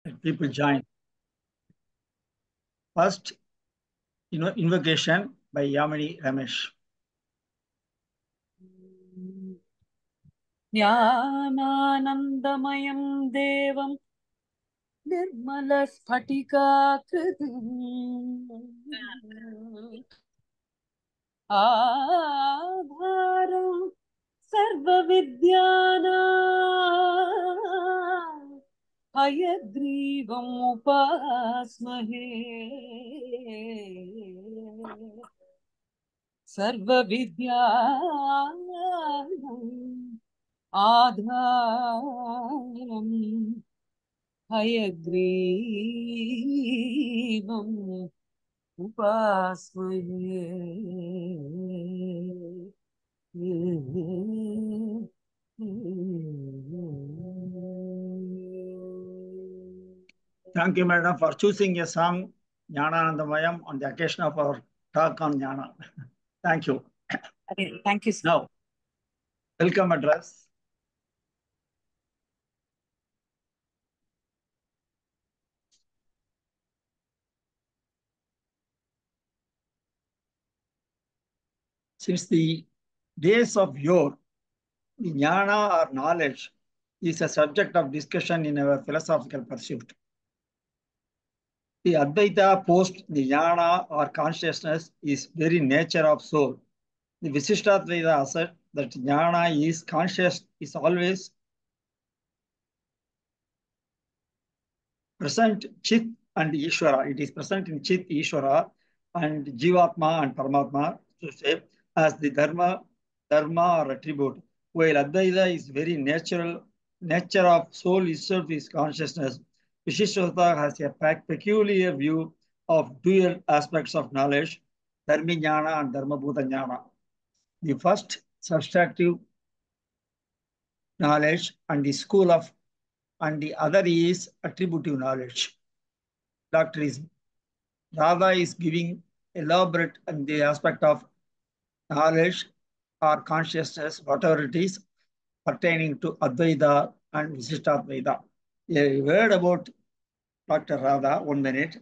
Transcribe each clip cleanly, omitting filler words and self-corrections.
Let people join. First, invocation by Yamini Ramesh. ज्ञानानन्दमयं देवं निर्मलस्फटिकाकृतिम् आधारं सर्वविद्यानां हयग्रीवम् उपास्महे सर्वविद्यानाम् आधारं हयग्रीवम् उपास्महे। Thank you, madam, for choosing a song, Jnana on the occasion of our talk on Jnana. Thank you. Thank you, sir. Now, welcome address. Since the days of yore, the Jnana or knowledge is a subject of discussion in our philosophical pursuit. The Advaita post the Jnana or consciousness is very nature of soul. The Visishtadvaita assert that Jnana is conscious, is always present Chit and Ishvara. It is present in Chit, Ishvara, and Jivatma and Paramatma, to say, as the Dharma or attribute. While Advaita is very natural, nature of soul itself is consciousness. Visishtadvaita has a peculiar view of dual aspects of knowledge, Dharmi Jnana and Dharma Bhuta Jnana. The first subtractive knowledge and the school of, and the other is attributive knowledge. Dr. Radha is giving elaborate on the aspect of knowledge or consciousness, whatever it is, pertaining to Advaita and Visishtadvaita. A word about Dr. Radha, 1 minute.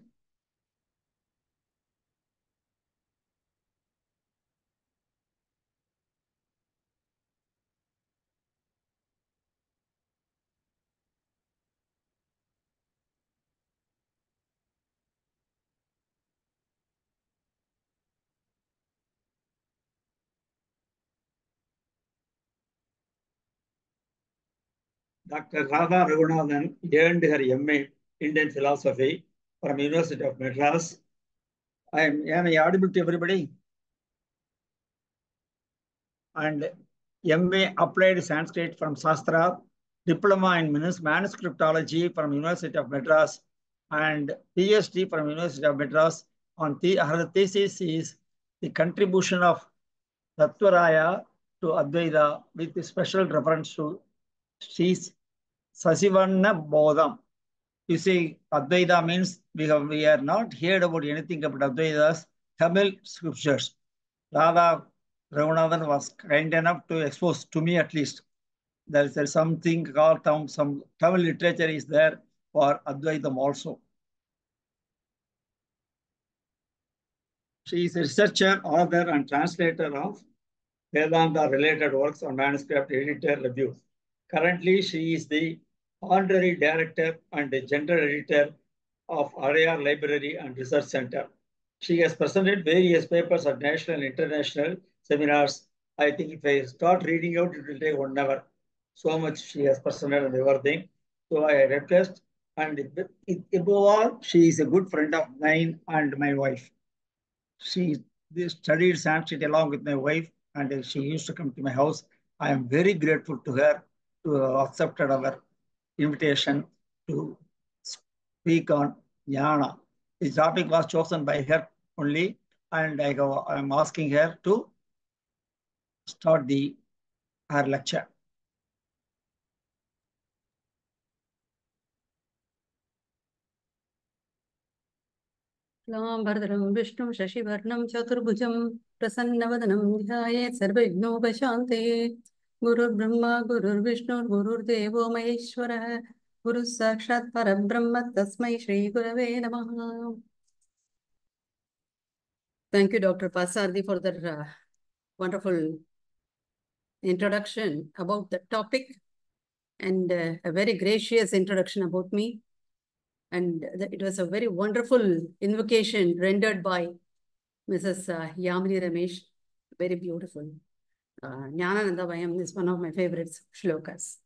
Dr. Radha Raghunathan earned her MA Indian Philosophy from University of Madras. Am I audible to everybody? And MA Applied Sanskrit from Sastra, Diploma in Manuscriptology from University of Madras, and PhD from University of Madras. Her thesis is the contribution of Tattvaraya to Advaita with special reference to Sri Sasivanna Bodham. You see, Advaita means we are not heard about anything about Advaita's Tamil scriptures. Radha Raghunathan was kind enough to expose to me at least. There is something called some Tamil literature is there for Advaitam also. She is a researcher, author, and translator of Vedanta-related works on manuscript editor reviews. Currently, she is the Honorary Director and the General Editor of Adyar Library and Research Center. She has presented various papers at national and international seminars. I think if I start reading out, it will take 1 hour. So much she has presented and everything. So I request, and above all, she is a good friend of mine and my wife. She studied Sanskrit along with my wife, and she used to come to my house. I am very grateful to her to have accepted our invitation to speak on Jnana. The topic was chosen by her only, and I am asking her to start her lecture. भद्रं विष्णुं शशिवर्णं चतुर्भुजं प्रसन्नवदनं ध्यायेत् सर्वविघ्नोपशान्तये गुरुर्ब्रह्मा गुरुर्विष्णुर्गुरुर्देवो महेश्वरः Guru Sakshat Parabrahma Tasmai Shri Gurave Namaha. Thank you, Dr. Pasardi, for the wonderful introduction about the topic and a very gracious introduction about me. And it was a very wonderful invocation rendered by Mrs. Yamini Ramesh. Very beautiful. Jnana Vayam is one of my favorite shlokas.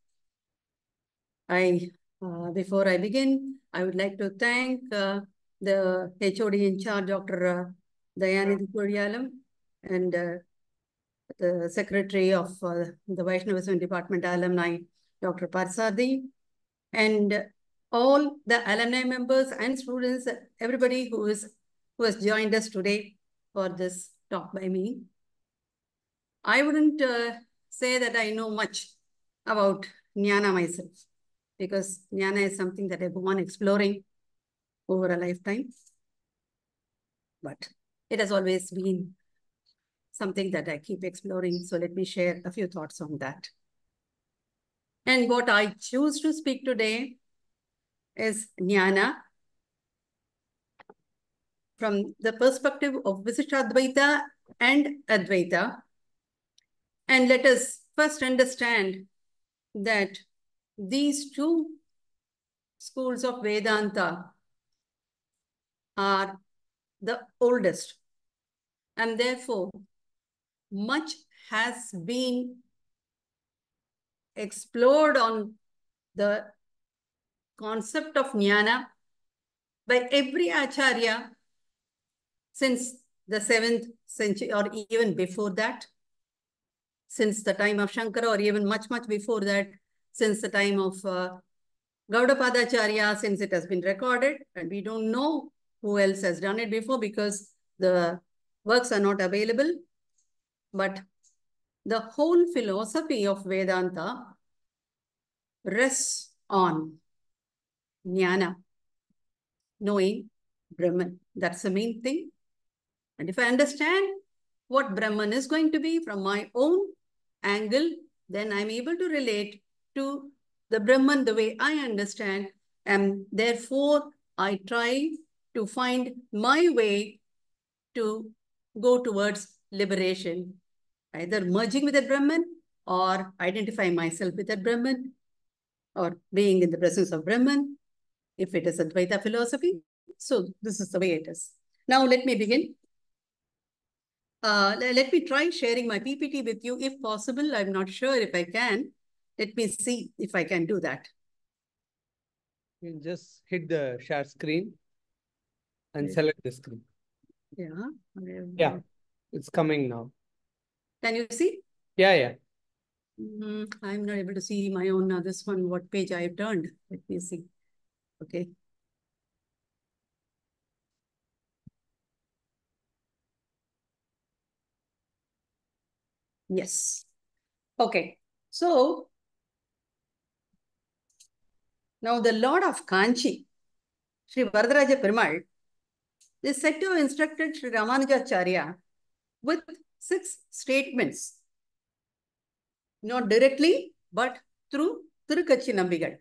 Before I begin, I would like to thank the HOD in charge, Dr. Dayanidhi Kuryalam, and the Secretary of the Vaishnavism Department Alumni, Dr. Parsadi, and all the alumni members and students, everybody who has joined us today for this talk by me. I wouldn't say that I know much about Jnana myself, because Jnana is something that I go on exploring over a lifetime. But it has always been something that I keep exploring. So let me share a few thoughts on that. And what I choose to speak today is Jnana from the perspective of Visishtadvaita and Advaita. And let us first understand that these two schools of Vedanta are the oldest, and therefore much has been explored on the concept of Jnana by every Acharya since the 7th century or even before that, since the time of Shankara, or even much, much before that, since the time of Gaudapadacharya, since it has been recorded, and we don't know who else has done it before because the works are not available. But the whole philosophy of Vedanta rests on Jnana, knowing Brahman. That's the main thing. And if I understand what Brahman is going to be from my own angle, then I'm able to relate to the Brahman the way I understand, and therefore I try to find my way to go towards liberation, either merging with that Brahman or identifying myself with that Brahman or being in the presence of Brahman, if it is Advaita philosophy. So this is the way it is. Now let me begin. Let me try sharing my PPT with you if possible. I'm not sure if I can. Let me see if I can do that. You can just hit the share screen and select the screen. Yeah. Yeah, it's coming now. Can you see? Yeah. I'm not able to see my own, this one, what page I have turned. Let me see. Okay. Yes. Okay. So, now the Lord of Kanchi, Sri Varadaraja Perumal, is said to have instructed Sri Ramanujacharya with 6 statements. Not directly, but through Tirukachi Nambigal.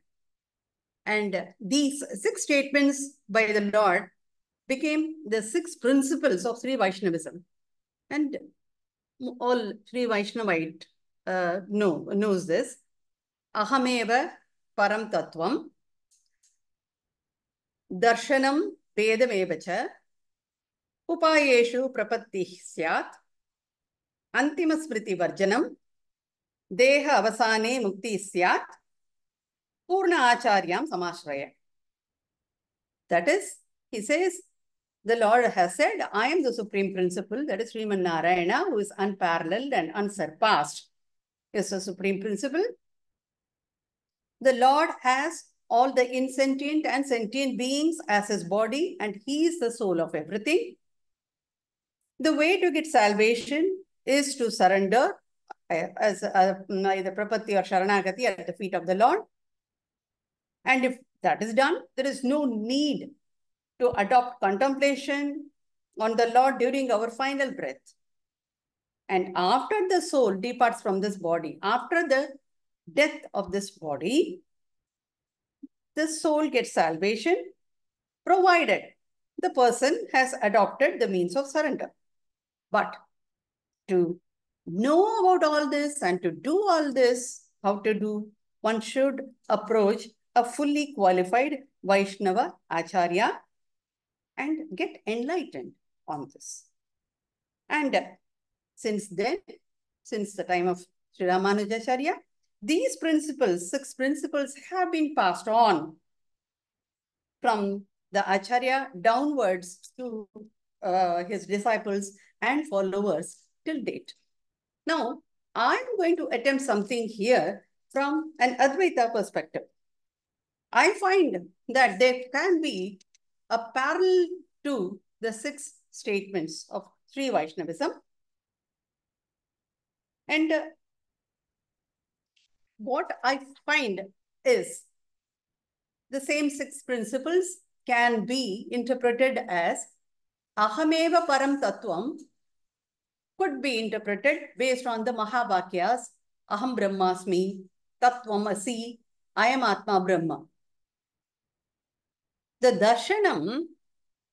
And these 6 statements by the Lord became the 6 principles of Sri Vaishnavism. And all Sri Vaishnavite knows this. Ahameva param tattvam, darshanam vedamevacha, upayeshu prapatti syat, antima smriti varjanam, deha avasane mukti syat, purna acharyam samashraya. That is, he says, the Lord has said, I am the supreme principle, that is Sriman Narayana, who is unparalleled and unsurpassed, is the supreme principle. The Lord has all the insentient and sentient beings as his body, and he is the soul of everything. The way to get salvation is to surrender as either prapatti or sharanagati at the feet of the Lord. And if that is done, there is no need to adopt contemplation on the Lord during our final breath. And after the soul departs from this body, after the death of this body, the soul gets salvation, provided the person has adopted the means of surrender. But to know about all this and to do all this, how to do, one should approach a fully qualified Vaishnava Acharya and get enlightened on this. And since then, since the time of Sri Ramanujacharya, these principles, 6 principles, have been passed on from the Acharya downwards to his disciples and followers till date. Now, I'm going to attempt something here from an Advaita perspective. I find that there can be a parallel to the 6 statements of Sri Vaishnavism. And what I find is the same 6 principles can be interpreted as Ahameva Param Tattvam, could be interpreted based on the Mahavakyas, Aham Brahmasmi, Tattvam Asi, I am Atma Brahma. The Darshanam,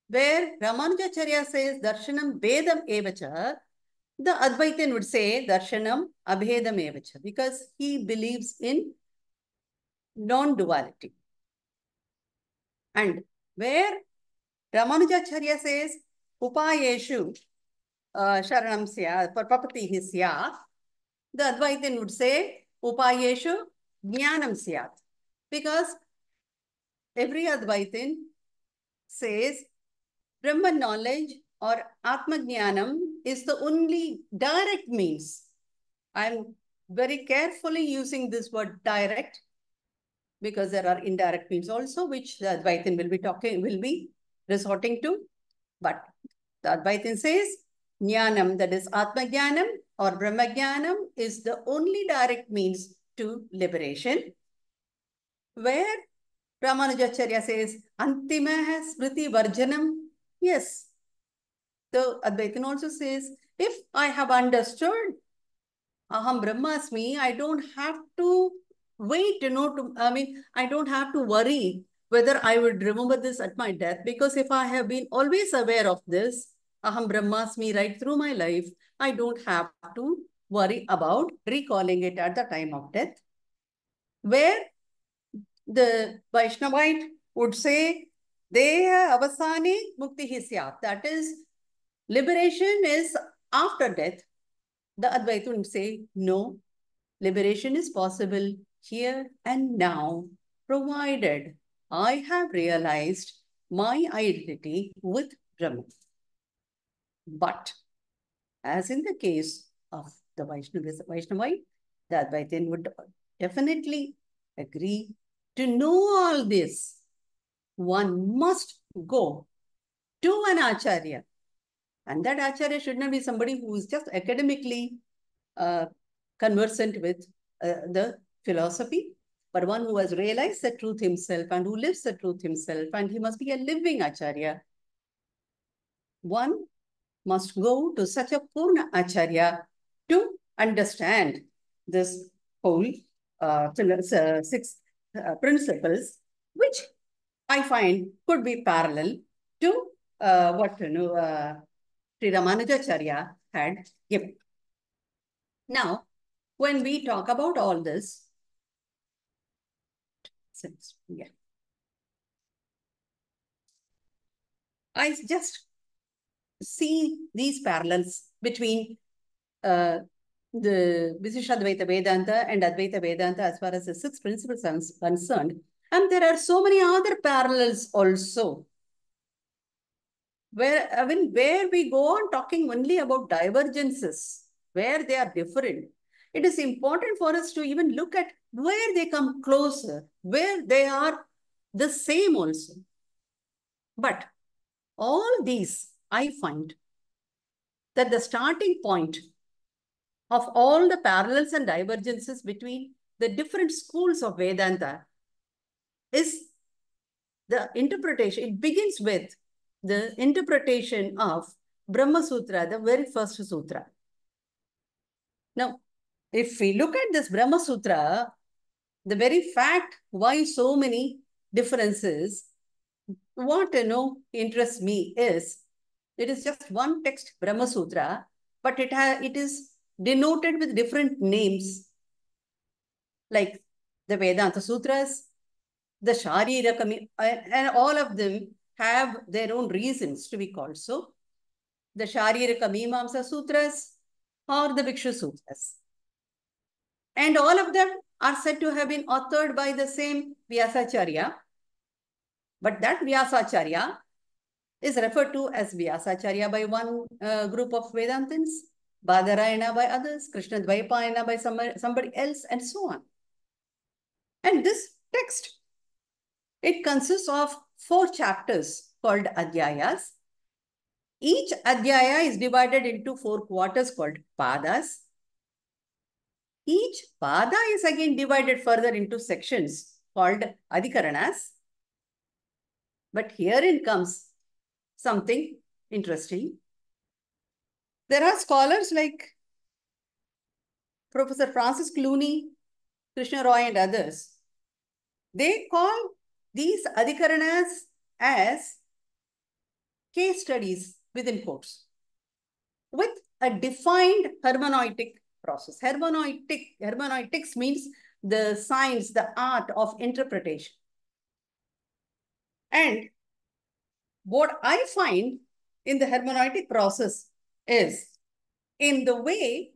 where Ramanujacharya says Darshanam Vedam Evacha, the Advaitin would say Darshanam Abhedam Evacha, because he believes in non-duality. And where Ramanujacharya says Upayeshu Sharanam Sya, Papatihi Sya, the Advaitin would say Upayeshu Jnanam Syat, because every Advaitin says Brahma knowledge or Atma Jnanam is the only direct means. I'm very carefully using this word direct because there are indirect means also which the Advaitin will be resorting to. But the Advaitin says Jnanam, that is Atma Jnanam or Brahma Jnanam, is the only direct means to liberation. Where Ramanujacharya says Antima Smriti Varjanam, yes. The Advaitin also says, if I have understood Aham Brahmasmi, I don't have to wait, I don't have to worry whether I would remember this at my death, because if I have been always aware of this, Aham Brahmasmi, right through my life, I don't have to worry about recalling it at the time of death. Where the Vaishnavite would say, Deha avasane muktihi syat, that is, liberation is after death. The Advaita would say, no, liberation is possible here and now, provided I have realized my identity with Brahman. But as in the case of the Vaishnavite, the Advaitin would definitely agree, to know all this, one must go to an Acharya. And that Acharya should not be somebody who is just academically conversant with the philosophy, but one who has realized the truth himself and who lives the truth himself, and he must be a living Acharya. One must go to such a Purna Acharya to understand this whole 6 principles, which I find could be parallel to what Sri Ramanujacharya had given. Now, when we talk about all this, I just see these parallels between the Visishtadvaita Vedanta and Advaita Vedanta as far as the 6 principles are concerned. And there are so many other parallels also. Where we go on talking only about divergences, where they are different, it is important for us to even look at where they come closer, where they are the same also. But all these, I find that the starting point of all the parallels and divergences between the different schools of Vedanta is the interpretation. It begins with the interpretation of Brahma Sutra, the very first sutra. Now, if we look at this Brahma Sutra, the very fact why so many difference is, what interests me is, it is just one text, Brahma Sutra, but it is denoted with different names, like the Vedanta Sutras, the Shariraka, and all of them have their own reasons to be called so. The Shariraka Mimamsa Sutras or the Bhikshu Sutras. And all of them are said to have been authored by the same Vyasacharya. But that Vyasacharya is referred to as Vyasacharya by one group of Vedantins, Badarayana by others, Krishnadvaipayana by somebody else, and so on. And this text, it consists of 4 chapters called Adyayas. Each Adyaya is divided into 4 quarters called Padas. Each Pada is again divided further into sections called Adhikaranas. But herein comes something interesting. There are scholars like Professor Francis Clooney, Krishna Roy, and others. They call these Adhikaranas as case studies within quotes with a defined hermeneutic process. Hermeneutics means the science, the art of interpretation. And what I find in the hermeneutic process is in the way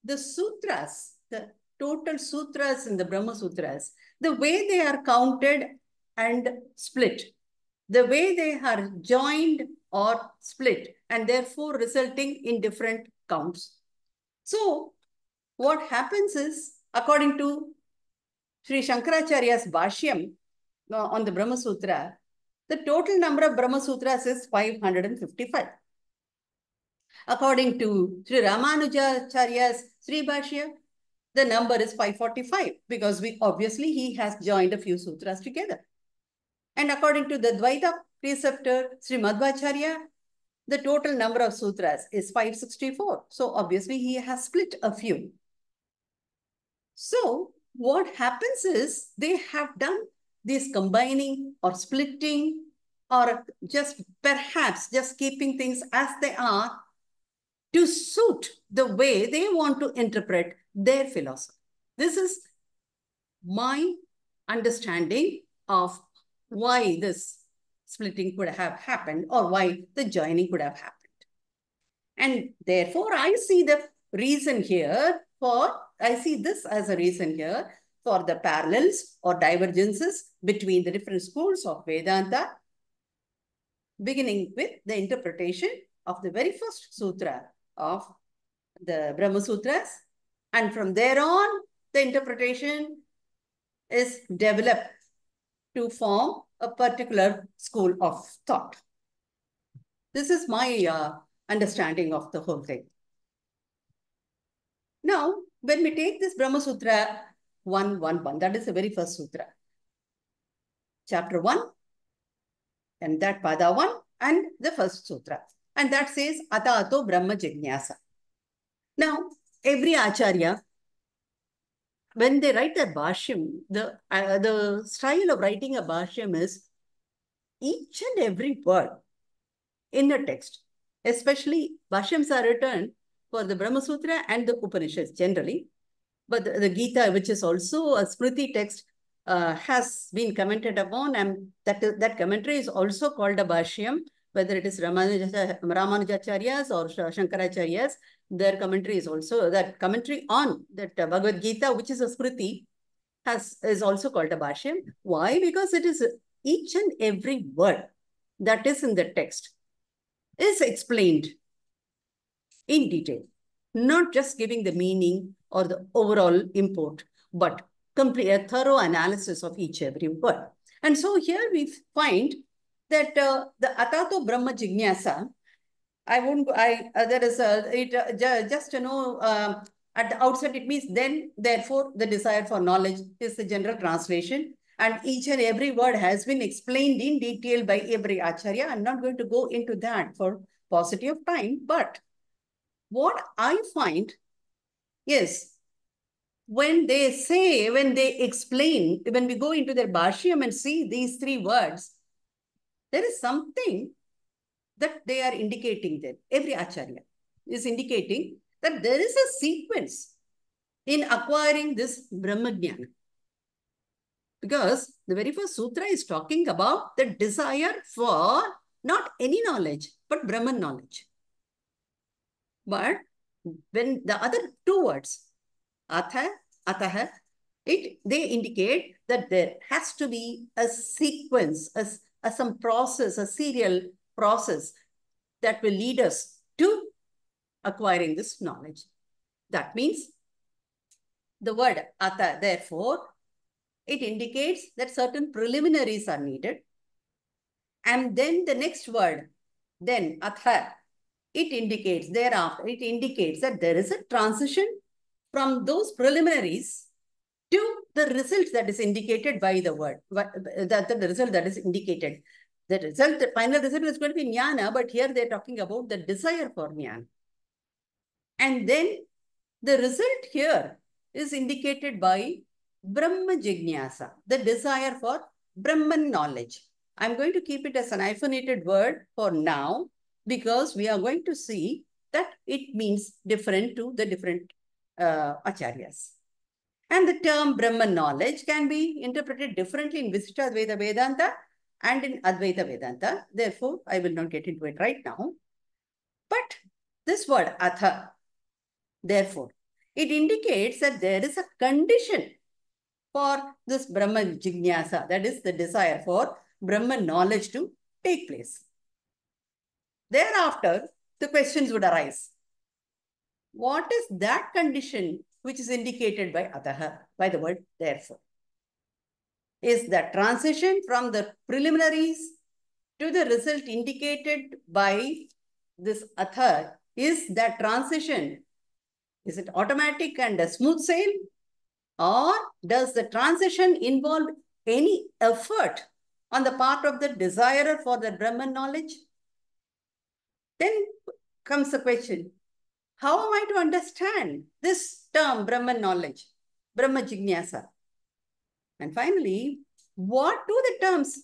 the sutras, the total sutras in the Brahma Sutras, the way they are counted and split, the way they are joined or split, and therefore resulting in different counts. So what happens is, according to Sri Shankaracharya's Bhashyam on the Brahma Sutra, the total number of Brahma Sutras is 555. According to Sri Ramanujacharya's Sri Bhashya, the number is 545 because obviously he has joined a few sutras together. And according to the Dvaita preceptor Sri Madhvacharya, the total number of sutras is 564. So obviously he has split a few. So what happens is they have done this combining or splitting or just perhaps just keeping things as they are to suit the way they want to interpret their philosophy. This is my understanding of why this splitting could have happened or why the joining could have happened. And therefore, I see the reason here I see this as a reason here for the parallels or divergences between the different schools of Vedanta, beginning with the interpretation of the very first sutra of the Brahma Sutras. And from there on, the interpretation is developed to form a particular school of thought. This is my understanding of the whole thing. Now, when we take this Brahma Sutra 111, that is the very first sutra. Chapter 1, and that Pada 1, and the first sutra. And that says, Atato Brahma Jignasa. Now, every Acharya, when they write a Bhashyam, the style of writing a Bhashyam is each and every word in the text, especially Bhashyams are written for the Brahma Sutra and the Upanishads generally. But the Gita, which is also a Smriti text, has been commented upon, and that commentary is also called a Bhashyam, whether it is Ramanujacharya's or Shankaracharya's. Their commentary is also, that commentary on that Bhagavad Gita, which is a Smriti, is also called a Bhashyam. Why? Because it is each and every word that is in the text is explained in detail, not just giving the meaning or the overall import, but complete a thorough analysis of each every word. And so here we find that the Atato Brahma Jignasa, just at the outset it means then, therefore, the desire for knowledge is the general translation. And each and every word has been explained in detail by every Acharya. I'm not going to go into that for paucity of time, but what I find is when they say, when they explain, when we go into their Bhashyam and see these three words, there is something that they are indicating there. Every Acharya is indicating that there is a sequence in acquiring this Brahma Jnana. Because the very first sutra is talking about the desire for not any knowledge, but Brahman knowledge. But when the other two words, atha, ataha, they indicate that there has to be a sequence, some process, a serial process that will lead us to acquiring this knowledge. That means the word atha, therefore, it indicates that certain preliminaries are needed. And then the next word, then atha, it indicates thereafter, it indicates that there is a transition from those preliminaries to the result that is indicated by the word, the result that is indicated. The result, the final result is going to be jnana, but here they're talking about the desire for jnana. And then the result here is indicated by Brahma Jignasa, the desire for Brahman knowledge. I'm going to keep it as an hyphenated word for now, because we are going to see that it means different to the different acharyas. And the term Brahman knowledge can be interpreted differently in Visishtadvaita Vedanta and in Advaita Vedanta. Therefore, I will not get into it right now. But this word, atha, therefore, it indicates that there is a condition for this Brahman Jignasa, that is the desire for Brahman knowledge to take place. Thereafter, the questions would arise. What is that condition which is indicated by ataha, by the word therefore? Is the transition from the preliminaries to the result indicated by this atha, is that transition, is it automatic and a smooth sail? Or does the transition involve any effort on the part of the desirer for the Brahman knowledge? Then comes the question, how am I to understand this term Brahman knowledge, Brahma Jignasa? And finally, what do the terms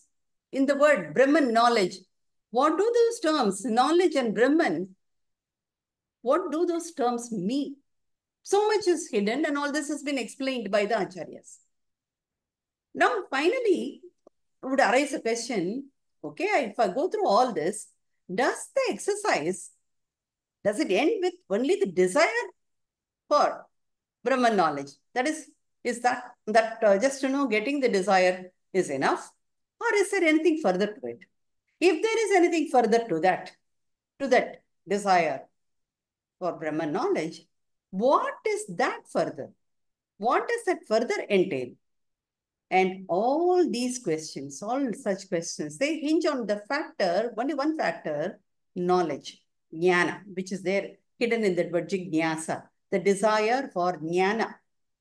in the word Brahman knowledge, what do those terms, knowledge and Brahman, what do those terms mean? So much is hidden, and all this has been explained by the acharyas. Now, finally, would arise a question, okay, if I go through all this, does the exercise, does it end with only the desire for Brahman knowledge? That is that just to know getting the desire is enough? Or is there anything further to it? If there is anything further to that desire for Brahman knowledge, what is that further? What does that further entail? And all these questions, all such questions, they hinge on the factor, only one factor, knowledge, jnana, which is there hidden in that word jignasa. The desire for jnana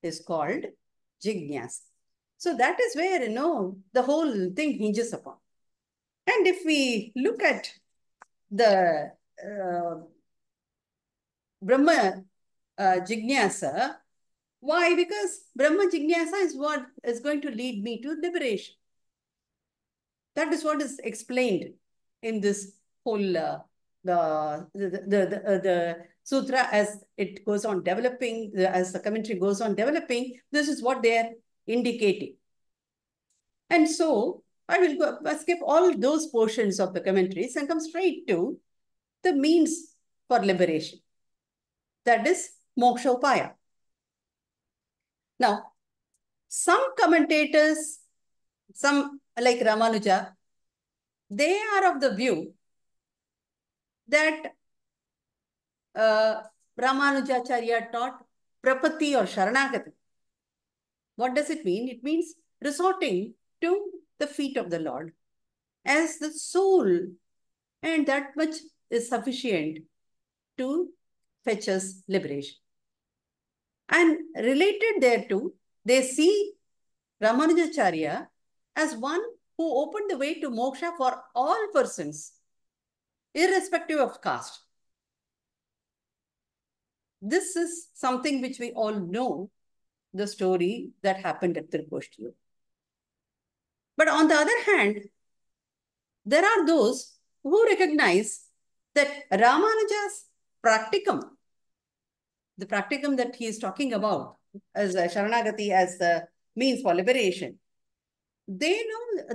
is called jignasa. So that is where, the whole thing hinges upon. And if we look at the Brahma Jignasa, why? Because Brahma Jignasa is what is going to lead me to liberation. That is what is explained in this whole the sutra as it goes on developing, as the commentary goes on developing. This is what they are indicating. And so I will skip all those portions of the commentaries and come straight to the means for liberation. That is moksha upaya. Now, some commentators, some like Ramanuja, they are of the view that Ramanujacharya taught prapatti or sharanagati. What does it mean? It means resorting to the feet of the Lord as the soul, and that much is sufficient to fetch us liberation. And related thereto, they see Ramanujacharya as one who opened the way to moksha for all persons, irrespective of caste. This is something which we all know, the story that happened at Tirupashtiyu. But on the other hand, there are those who recognize that Ramanuja's practicum, the practicum that he is talking about as a Sharanagati, as the means for liberation, they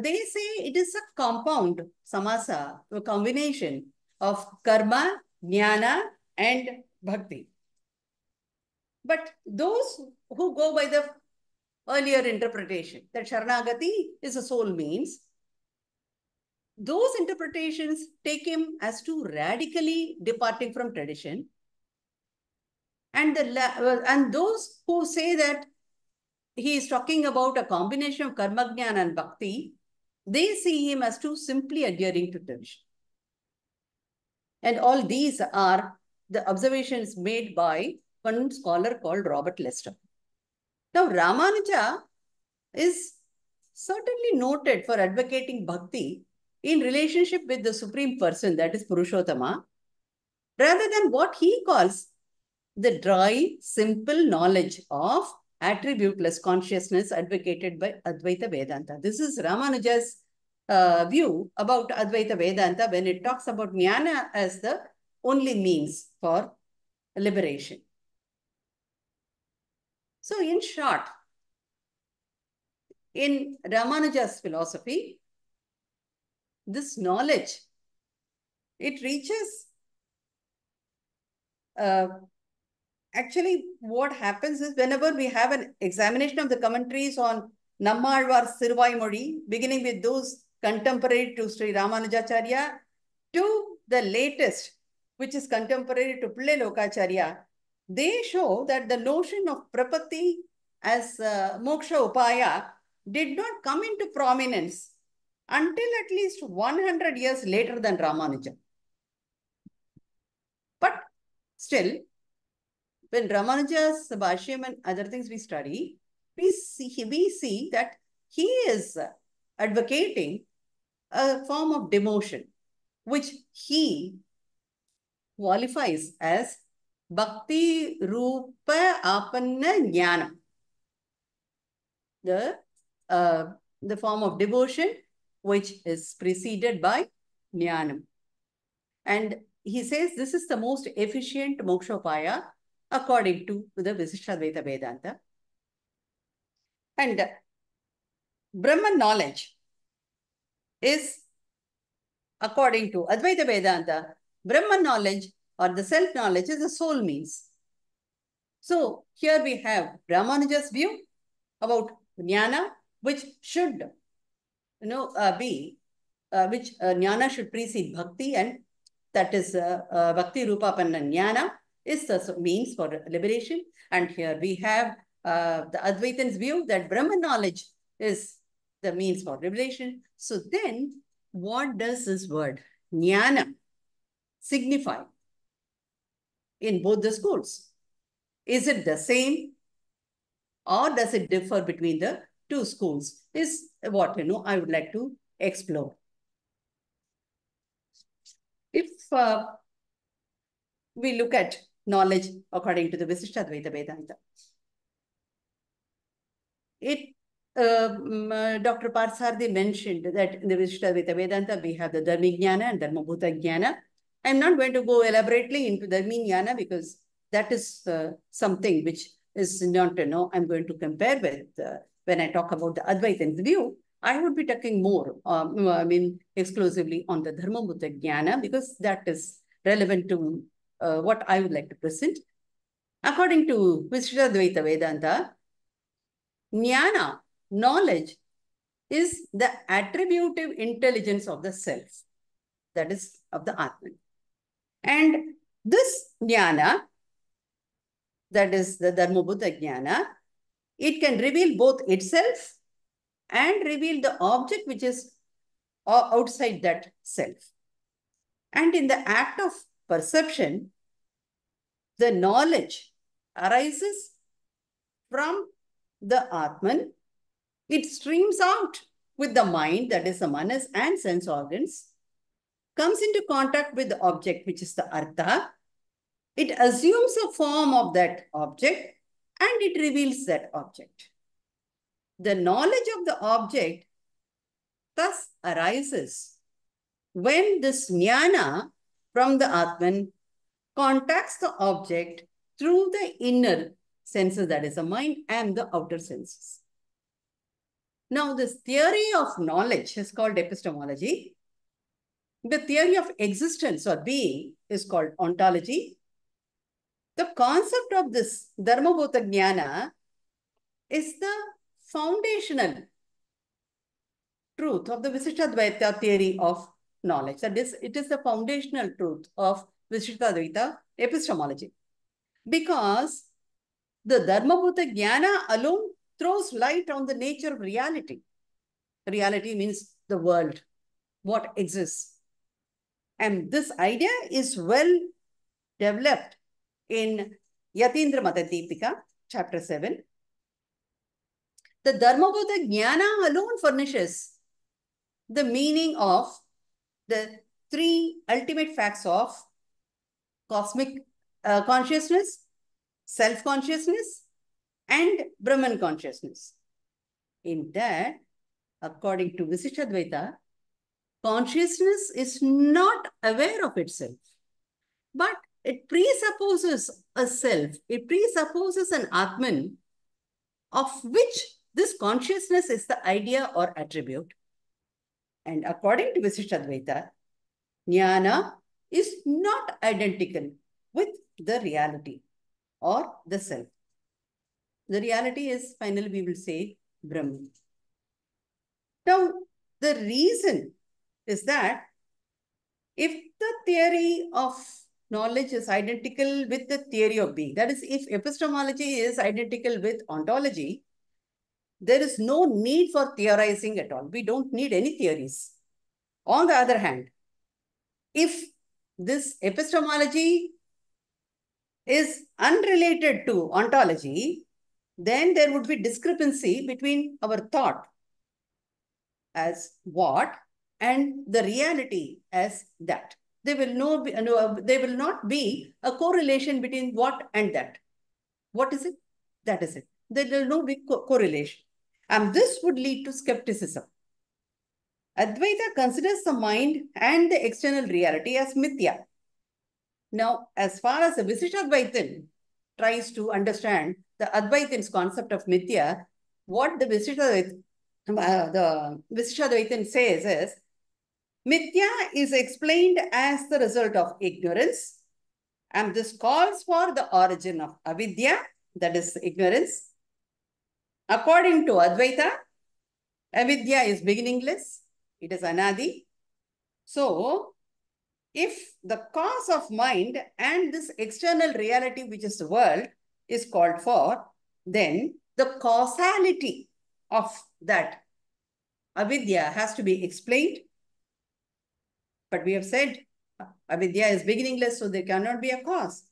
say it is a compound, samasa, a combination of karma, jnana, and bhakti. But those who go by the earlier interpretation, that Sharanagati is a soul means, those interpretations take him as too radically departing from tradition. And those who say that he is talking about a combination of karma, jnana, and bhakti, they see him as too simply adhering to tradition. And all these are the observations made by one scholar called Robert Lester. Now, Ramanuja is certainly noted for advocating bhakti in relationship with the Supreme Person, that is Purushottama, rather than what he calls the dry, simple knowledge of attributeless consciousness advocated by Advaita Vedanta. This is Ramanuja's view about Advaita Vedanta when it talks about Jnana as the only means for liberation. So in short, in Ramanuja's philosophy, this knowledge, it reaches, actually what happens is whenever we have an examination of the commentaries on Nammalvar's Siruvaimozhi, beginning with those contemporary to Sri Ramanujacharya, to the latest, which is contemporary to Pillai Lokacharya, they show that the notion of prapatti as moksha upaya did not come into prominence until at least 100 years later than Ramanuja. But still, when Ramanuja's Bhashyam and other things we study, we see that he is advocating a form of demotion, which he qualifies as Bhakti Rupa Apanna Jnana. The form of devotion which is preceded by Jnanam. And he says this is the most efficient mokshopaya according to the Visishtadvaita Vedanta. And Brahman knowledge is, according to Advaita Vedanta, Brahman knowledge or the self-knowledge is the soul means. So here we have Ramanuja's view about Jnana, which should Jnana should precede Bhakti, and that is Bhakti Rupapanna Jnana is the means for liberation. And here we have the Advaitans' view that Brahman knowledge is the means for liberation. So then, what does this word Jnana signify in both the schools? Is it the same, or does it differ between the two schools? Is what I would like to explore. If we look at knowledge according to the Visishtadvaita Vedanta, Dr. Parsardi mentioned that in the Visishtadvaita Vedanta we have the Dharmi Jnana and Dharmabhuta Jnana. I'm not going to go elaborately into Dharmi Jnana because that is something which is not, I'm going to compare with when I talk about the Advaitan's view. I would be talking more, exclusively on the Dharmabhuta Jnana because that is relevant to what I would like to present. According to Visishtadvaita Vedanta, Jnana, knowledge, is the attributive intelligence of the self, that is of the Atman. And this Jnana, that is the Dharmabhuta Jnana, it can reveal both itself and reveal the object which is outside that self. And in the act of perception, the knowledge arises from the Atman. It streams out with the mind, that is the manas and sense organs, comes into contact with the object, which is the artha. It assumes a form of that object and it reveals that object. The knowledge of the object thus arises when this jnana from the Atman contacts the object through the inner senses, that is the mind, and the outer senses. Now, this theory of knowledge is called epistemology. The theory of existence or being is called ontology. The concept of this Dharmabhuta Jnana is the foundational truth of the Visishtadvaita theory of knowledge. That is, it is the foundational truth of Visishtadvaita epistemology. Because the Dharmabhuta Jnana alone throws light on the nature of reality. Reality means the world, what exists. And this idea is well developed in Yatindra Matadipika, chapter 7. The Dharmabhuta Jnana alone furnishes the meaning of the three ultimate facts of cosmic consciousness, self-consciousness, and Brahman consciousness. In that, according to Visishtadvaita, consciousness is not aware of itself, but it presupposes a self. It presupposes an Atman, of which this consciousness is the idea or attribute. And according to Visishtadvaita, Jnana is not identical with the reality or the self. The reality is, finally, we will say Brahman. Now, the reason is that if the theory of knowledge is identical with the theory of being, that is, if epistemology is identical with ontology, there is no need for theorizing at all. We don't need any theories. On the other hand, if this epistemology is unrelated to ontology, then there would be discrepancy between our thought as what and the reality as that. There will not be a correlation between what and that. What is it? That is it. There will not be correlation. And this would lead to skepticism. Advaita considers the mind and the external reality as mithya. Now, as far as the Visishtadvaitin tries to understand the Advaitin's concept of mithya, what the Visishtadvaitin says is, mithya is explained as the result of ignorance, and this calls for the origin of avidya, that is ignorance. According to Advaita, avidya is beginningless, it is anadi. So, if the cause of mind and this external reality, which is the world, is called for, then the causality of that avidya has to be explained. But we have said avidya is beginningless, so there cannot be a cause.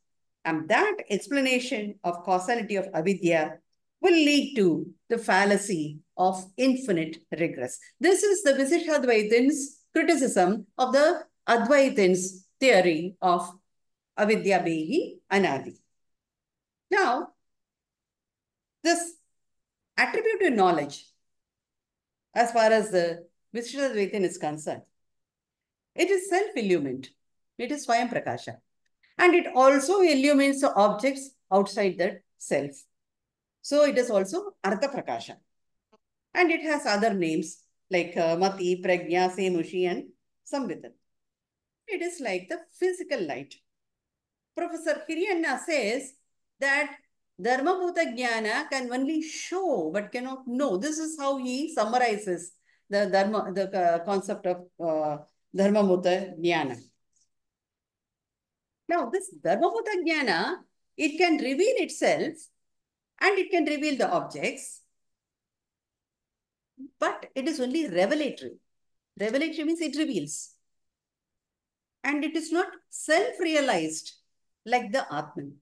And that explanation of causality of avidya will lead to the fallacy of infinite regress. This is the Visishtadvaitin's criticism of the Advaitin's theory of avidya being anadi. Now, this attributed knowledge, as far as the Visishtadvaitin is concerned, it is self-illumined. It is Swayam Prakasha. And it also illumines the objects outside that self. So it is also Artha Prakasha. And it has other names like Mati, Prajna, Semushi, and Samvita. It is like the physical light. Professor Hiriyanna says that Dharmabhuta Jnana can only show but cannot know. This is how he summarizes the concept of Dharmabhuta Jnana. Now, this Dharmabhuta Jnana, it can reveal itself and it can reveal the objects, but it is only revelatory. Revelatory means it reveals. And it is not self-realized like the Atman.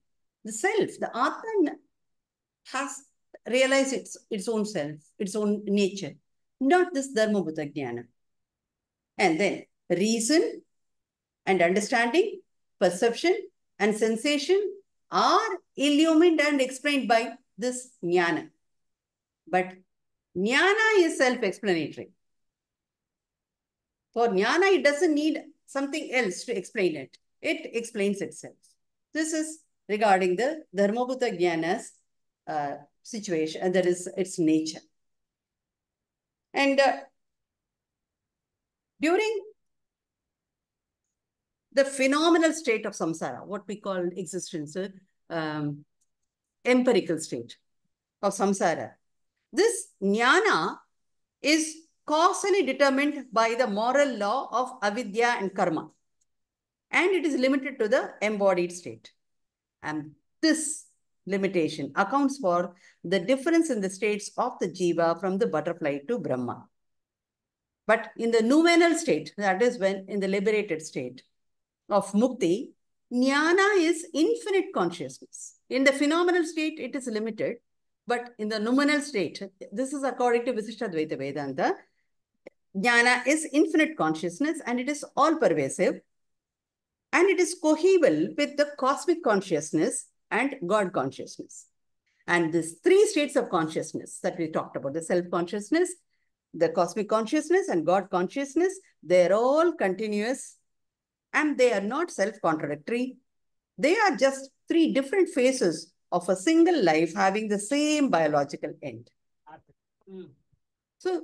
The self, the Atman has realized its own self, its own nature, not this Dharmabhuta Jnana. And then reason and understanding, perception and sensation are illumined and explained by this Jnana. But Jnana is self-explanatory. For Jnana, it doesn't need something else to explain it. It explains itself. This is regarding the Dharmabhuta Jnana's situation, and that is its nature. And during the phenomenal state of samsara, what we call existence, empirical state of samsara, this jnana is causally determined by the moral law of avidya and karma. And it is limited to the embodied state. And this limitation accounts for the difference in the states of the jiva from the butterfly to Brahma. But in the noumenal state, that is when in the liberated state of mukti, jnana is infinite consciousness. In the phenomenal state, it is limited. But in the noumenal state, this is according to Visishtadvaita Vedanta, jnana is infinite consciousness and it is all pervasive. And it is coheable with the cosmic consciousness and God consciousness. And these three states of consciousness that we talked about, the self-consciousness, the cosmic consciousness, and God consciousness, they're all continuous and they are not self-contradictory. They are just three different phases of a single life having the same biological end. So,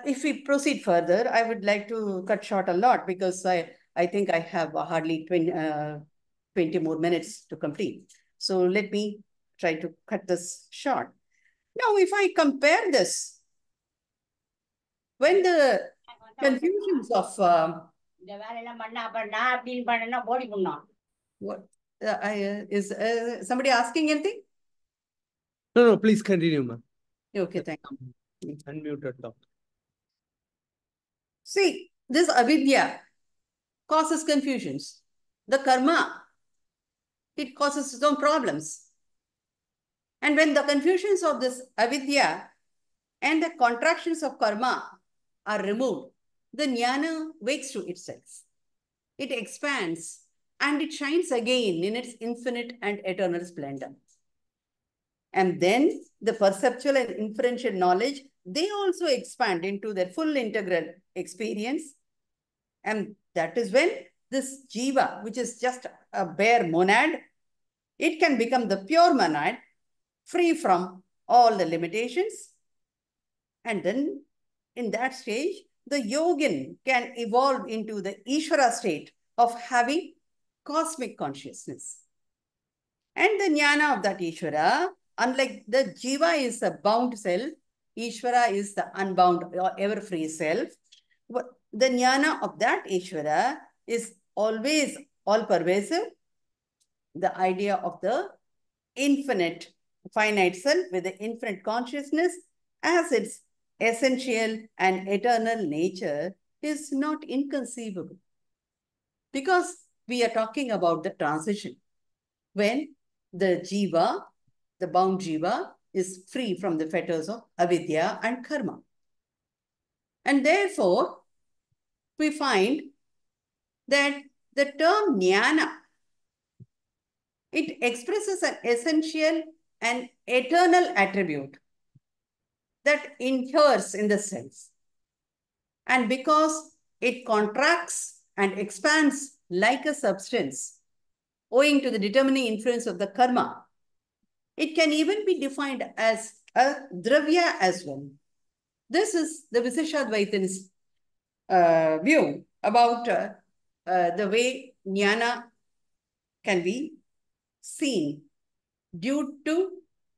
if we proceed further, I would like to cut short a lot because I think I have hardly 20 more minutes to complete. So let me try to cut this short. Now, if I compare this, when the confusions of what is somebody asking anything? No, please continue, ma'am. Okay, thank you. Unmuted talk. See, this avidya causes confusions. The karma, it causes its own problems. And when the confusions of this avidya and the contractions of karma are removed, the jnana wakes to itself. It expands and it shines again in its infinite and eternal splendor. And then the perceptual and inferential knowledge, they also expand into their full integral experience. And that is when this jiva, which is just a bare monad, it can become the pure monad, free from all the limitations. And then in that stage, the yogin can evolve into the Ishvara state of having cosmic consciousness. And the jnana of that Ishvara, unlike the jiva is a bound self, Ishvara is the unbound or ever-free self. The jnana of that Ishvara is always all-pervasive. The idea of the infinite finite self with the infinite consciousness as its essential and eternal nature is not inconceivable. Because we are talking about the transition when the jiva, the bound jiva, is free from the fetters of avidya and karma. And therefore, we find that the term jnana, it expresses an essential and eternal attribute that inheres in the sense. And because it contracts and expands like a substance, owing to the determining influence of the karma, it can even be defined as a dravya as well. This is the Visishtadvaitan's view about the way jnana can be seen due to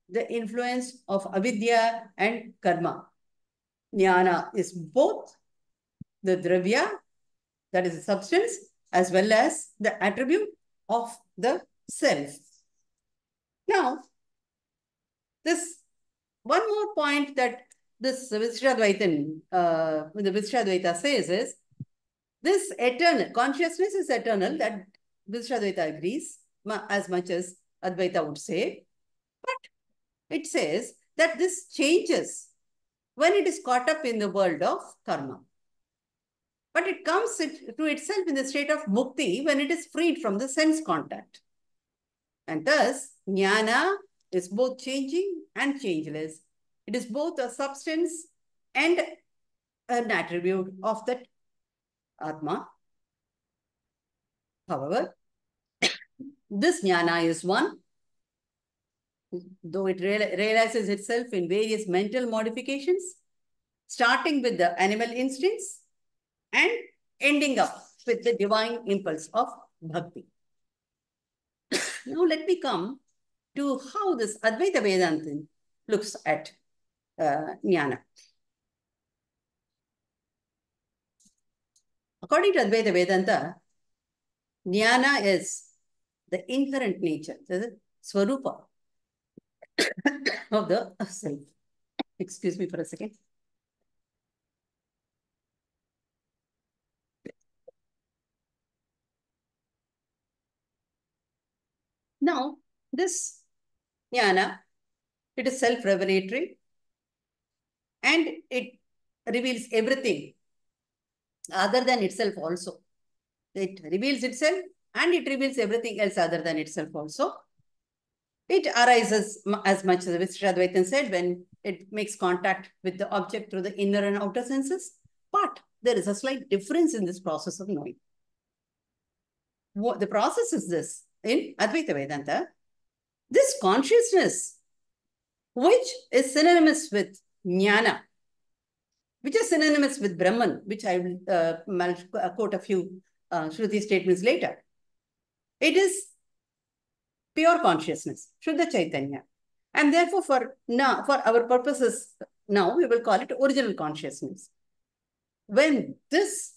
the influence of avidya and karma. Jnana is both the dravya, that is the substance, as well as the attribute of the self. Now, this one more point that this Visishtadvaita, the Visishtadvaita says is, this eternal, consciousness is eternal, that Visishtadvaita agrees, as much as Advaita would say. But it says that this changes when it is caught up in the world of karma. But it comes to itself in the state of mukti when it is freed from the sense contact. And thus, Jnana is both changing and changeless. It is both a substance and an attribute of that Atma. However, this Jnana is one, though it realizes itself in various mental modifications, starting with the animal instincts and ending up with the divine impulse of bhakti. Now let me come to how this Advaita Vedanta looks at Jnana. According to Advaita Vedanta, Jnana is the inherent nature, the Swarupa of the self. Excuse me for a second. Now, this Jnana, it is self-revelatory and it reveals everything other than itself also. It reveals itself and it reveals everything else other than itself also. It arises as much as Visishtadvaita said when it makes contact with the object through the inner and outer senses. But there is a slight difference in this process of knowing. What the process is this in Advaita Vedanta. This consciousness, which is synonymous with Jnana, which is synonymous with Brahman, which I will quote a few Shruti statements later. It is pure consciousness, Shuddha Chaitanya. And therefore, for our purposes now, we will call it original consciousness. When this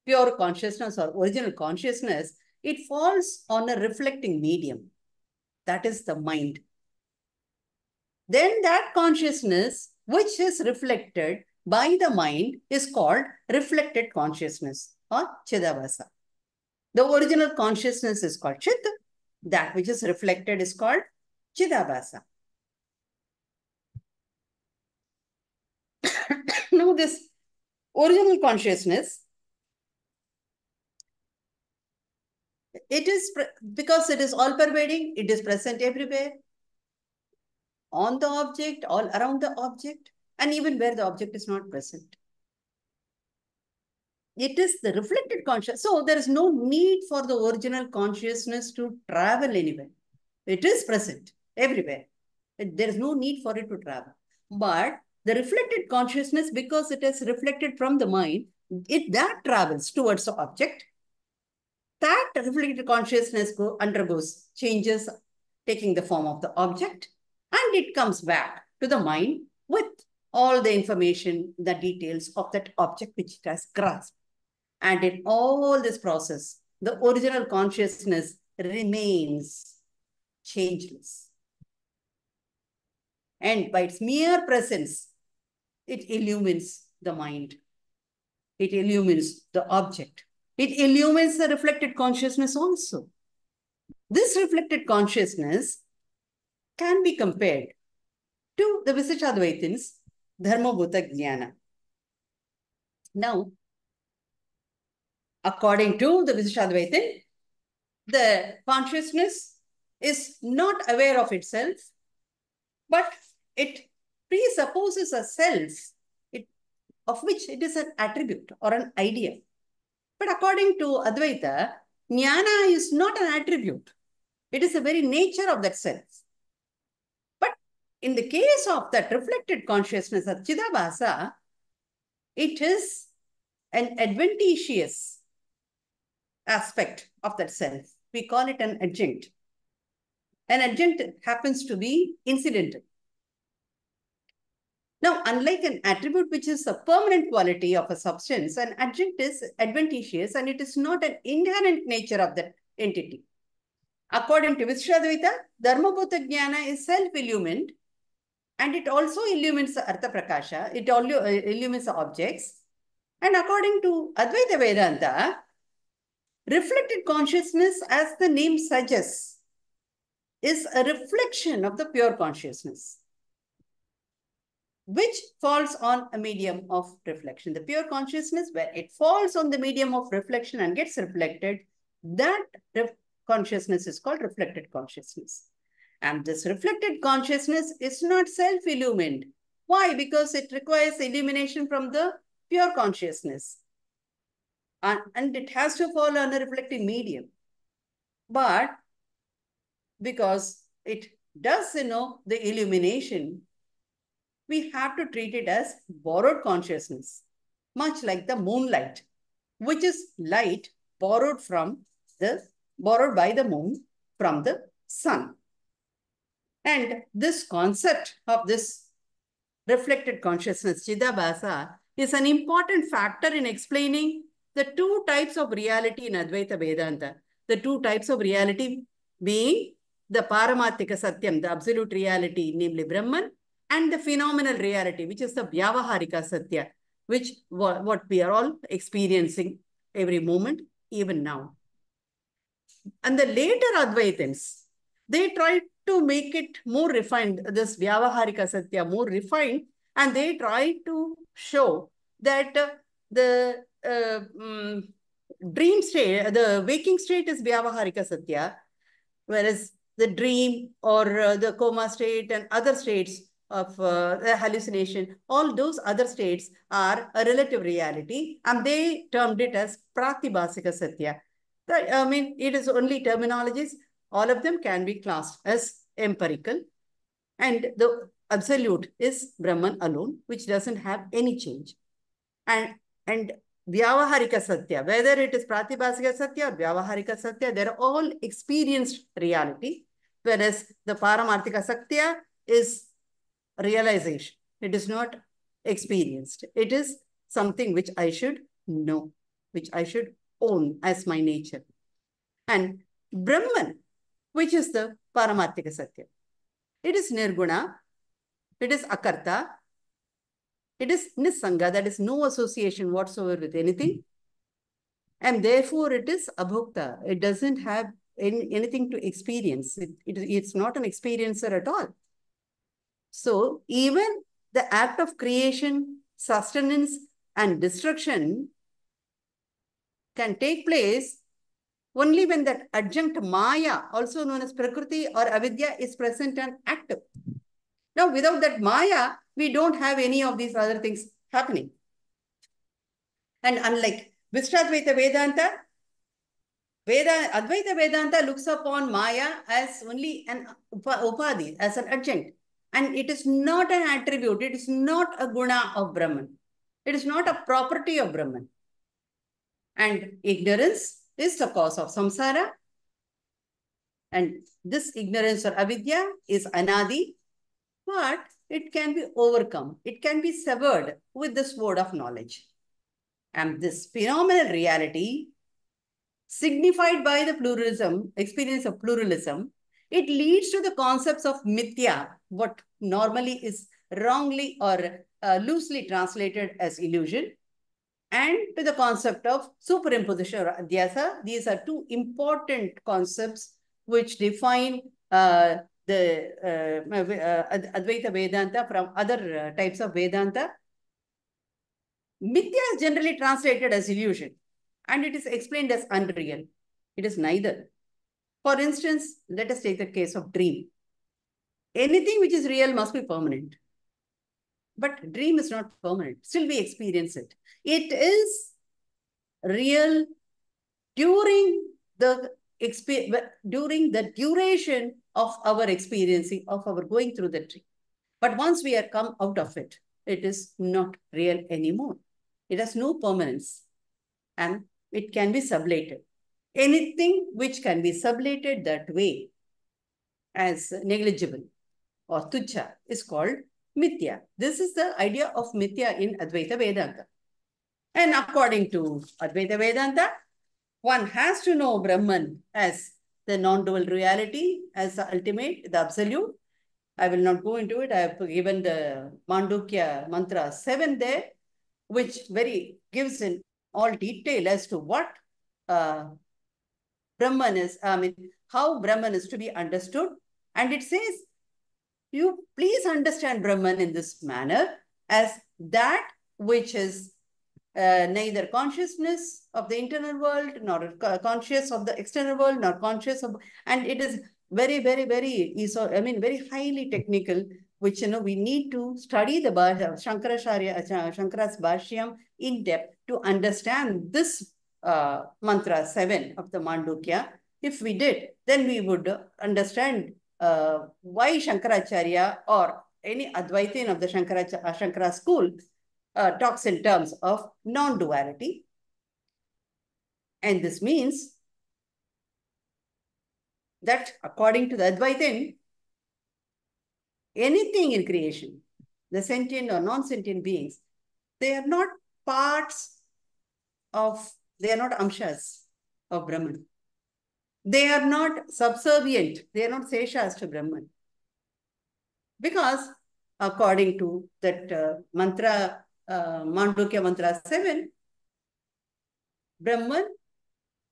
pure consciousness or original consciousness, it falls on a reflecting medium. That is the mind. Then that consciousness, which is reflected by the mind, is called reflected consciousness or Chidavasa. The original consciousness is called Chit. That which is reflected is called Chidavasa. Now this original consciousness, it is, because it is all-pervading, it is present everywhere, on the object, all around the object, and even where the object is not present. It is the reflected consciousness. So there is no need for the original consciousness to travel anywhere. It is present everywhere. There is no need for it to travel. But the reflected consciousness, because it is reflected from the mind, that travels towards the object. That reflected consciousness undergoes changes, taking the form of the object, and it comes back to the mind with all the information, the details of that object which it has grasped. And in all this process, the original consciousness remains changeless. And by its mere presence, it illumines the mind. It illumines the object. It illumines the reflected consciousness also. This reflected consciousness can be compared to the Visishtadvaitins' Dharmabhuta Jnana. Now, according to the Visishtadvaitin, the consciousness is not aware of itself, but it presupposes a self of which it is an attribute or an idea. But according to Advaita, Jnana is not an attribute. It is the very nature of that self. But in the case of that reflected consciousness of Chidabhasa, it is an adventitious aspect of that self. We call it an adjunct. An adjunct happens to be incidental. Now, unlike an attribute which is a permanent quality of a substance, an adjunct is adventitious and it is not an inherent nature of that entity. According to Visishtadvaita, Dharmabhuta Jnana is self-illumined and it also illumines the Artha Prakasha, it illumines the objects. And according to Advaita Vedanta, reflected consciousness, as the name suggests, is a reflection of the pure consciousness, which falls on a medium of reflection. The pure consciousness, where it falls on the medium of reflection and gets reflected, that consciousness is called reflected consciousness. And this reflected consciousness is not self-illumined. Why? Because it requires illumination from the pure consciousness. And it has to fall on a reflective medium. But because it does, the illumination, we have to treat it as borrowed consciousness, much like the moonlight, which is light borrowed by the moon from the sun. And this concept of this reflected consciousness, Chidabhasa, is an important factor in explaining the two types of reality in Advaita Vedanta. The two types of reality being the Paramathika Satyam, the absolute reality, namely Brahman, and the phenomenal reality, which is the Vyavaharika Satya, which what we are all experiencing every moment, even now. And the later Advaitins, they tried to make it more refined, this Vyavaharika Satya, more refined, and they tried to show that the dream state, the waking state is Vyavaharika Satya, whereas the dream or the coma state and other states of the hallucination, all those other states are a relative reality, and they termed it as Pratibhasika Satya. I mean, it is only terminologies. All of them can be classed as empirical. And the absolute is Brahman alone, which doesn't have any change. And Vyavaharika Satya, whether it is Pratibhasika Satya or Vyavaharika Satya, they're all experienced reality, whereas the Paramarthika Satya is realization. It is not experienced. It is something which I should know, which I should own as my nature. And Brahman, which is the Paramarthika Satya, it is Nirguna, it is Akarta, it is Nisanga, that is no association whatsoever with anything. And therefore it is Abhokta. It doesn't have anything to experience. It's not an experiencer at all. So even the act of creation, sustenance, and destruction can take place only when that adjunct Maya, also known as Prakriti or Avidya, is present and active. Now, without that Maya, we don't have any of these other things happening. And unlike Visishtadvaita Vedanta, Advaita Vedanta looks upon Maya as only an upadhi, as an adjunct. And it is not an attribute. It is not a guna of Brahman. It is not a property of Brahman. And ignorance is the cause of samsara. And this ignorance or avidya is anadi, but it can be overcome. It can be severed with the sword of knowledge. And this phenomenal reality, signified by the pluralism, experience of pluralism, it leads to the concepts of mithya, what normally is wrongly or loosely translated as illusion, and to the concept of superimposition or adhyasa. These are two important concepts which define the Advaita Vedanta from other types of Vedanta. Mithya is generally translated as illusion, and it is explained as unreal. It is neither. For instance, let us take the case of dream. Anything which is real must be permanent. But dream is not permanent. Still we experience it. It is real during the duration of our experiencing, of our going through the dream. But once we have come out of it, it is not real anymore. It has no permanence and it can be sublated. Anything which can be sublated that way as negligible or tuchha is called mithya. This is the idea of mithya in Advaita Vedanta. And according to Advaita Vedanta, one has to know Brahman as the non-dual reality, as the ultimate, the absolute. I will not go into it. I have given the Mandukya mantra 7 there, which gives in all detail as to what Brahman is, how Brahman is to be understood. And it says, you please understand Brahman in this manner as that which is neither consciousness of the internal world, nor conscious of the external world, nor conscious of, and it is very, very, very, very highly technical, which, we need to study the Shankara's Bhashyam in depth to understand this mantra 7 of the Mandukya. If we did, then we would understand why Shankaracharya or any Advaitin of the Shankara school talks in terms of non-duality. And this means that according to the Advaitin, anything in creation, the sentient or non-sentient beings, they are not parts of, they are not amshas of Brahman. They are not subservient, they are not seshas to Brahman. Because according to that mantra, Mandukya mantra 7, Brahman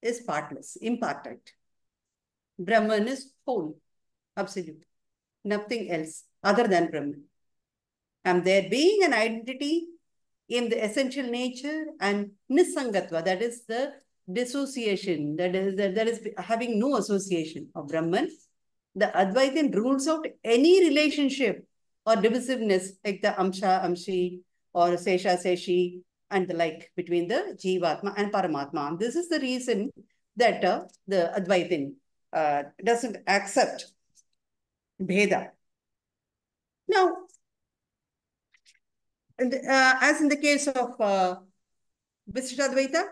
is partless, impartite. Brahman is whole, absolute, nothing else other than Brahman. And there being an identity in the essential nature and nisangatva, that is the dissociation, that is having no association of Brahman, the Advaitin rules out any relationship or divisiveness like the Amsha, Amshi, or Sesha, Seshi, and the like between the Jivatma and Paramatma. This is the reason that the Advaitin doesn't accept Bheda. Now, as in the case of Visishtadvaita,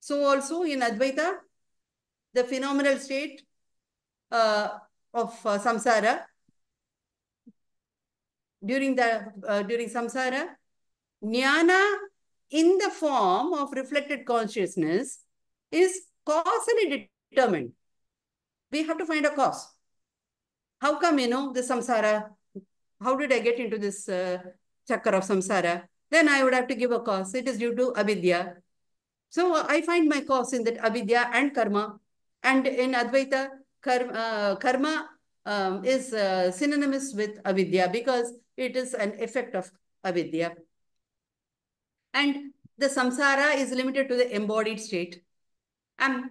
so also in Advaita, the phenomenal state of samsara, during samsara, Jnana in the form of reflected consciousness is causally determined. We have to find a cause. How come, the samsara, how did I get into this chakra of samsara? Then I would have to give a cause. It is due to avidya. So I find my cause in that avidya and karma. And in Advaita, karma is synonymous with avidya because it is an effect of avidya. And the samsara is limited to the embodied state. And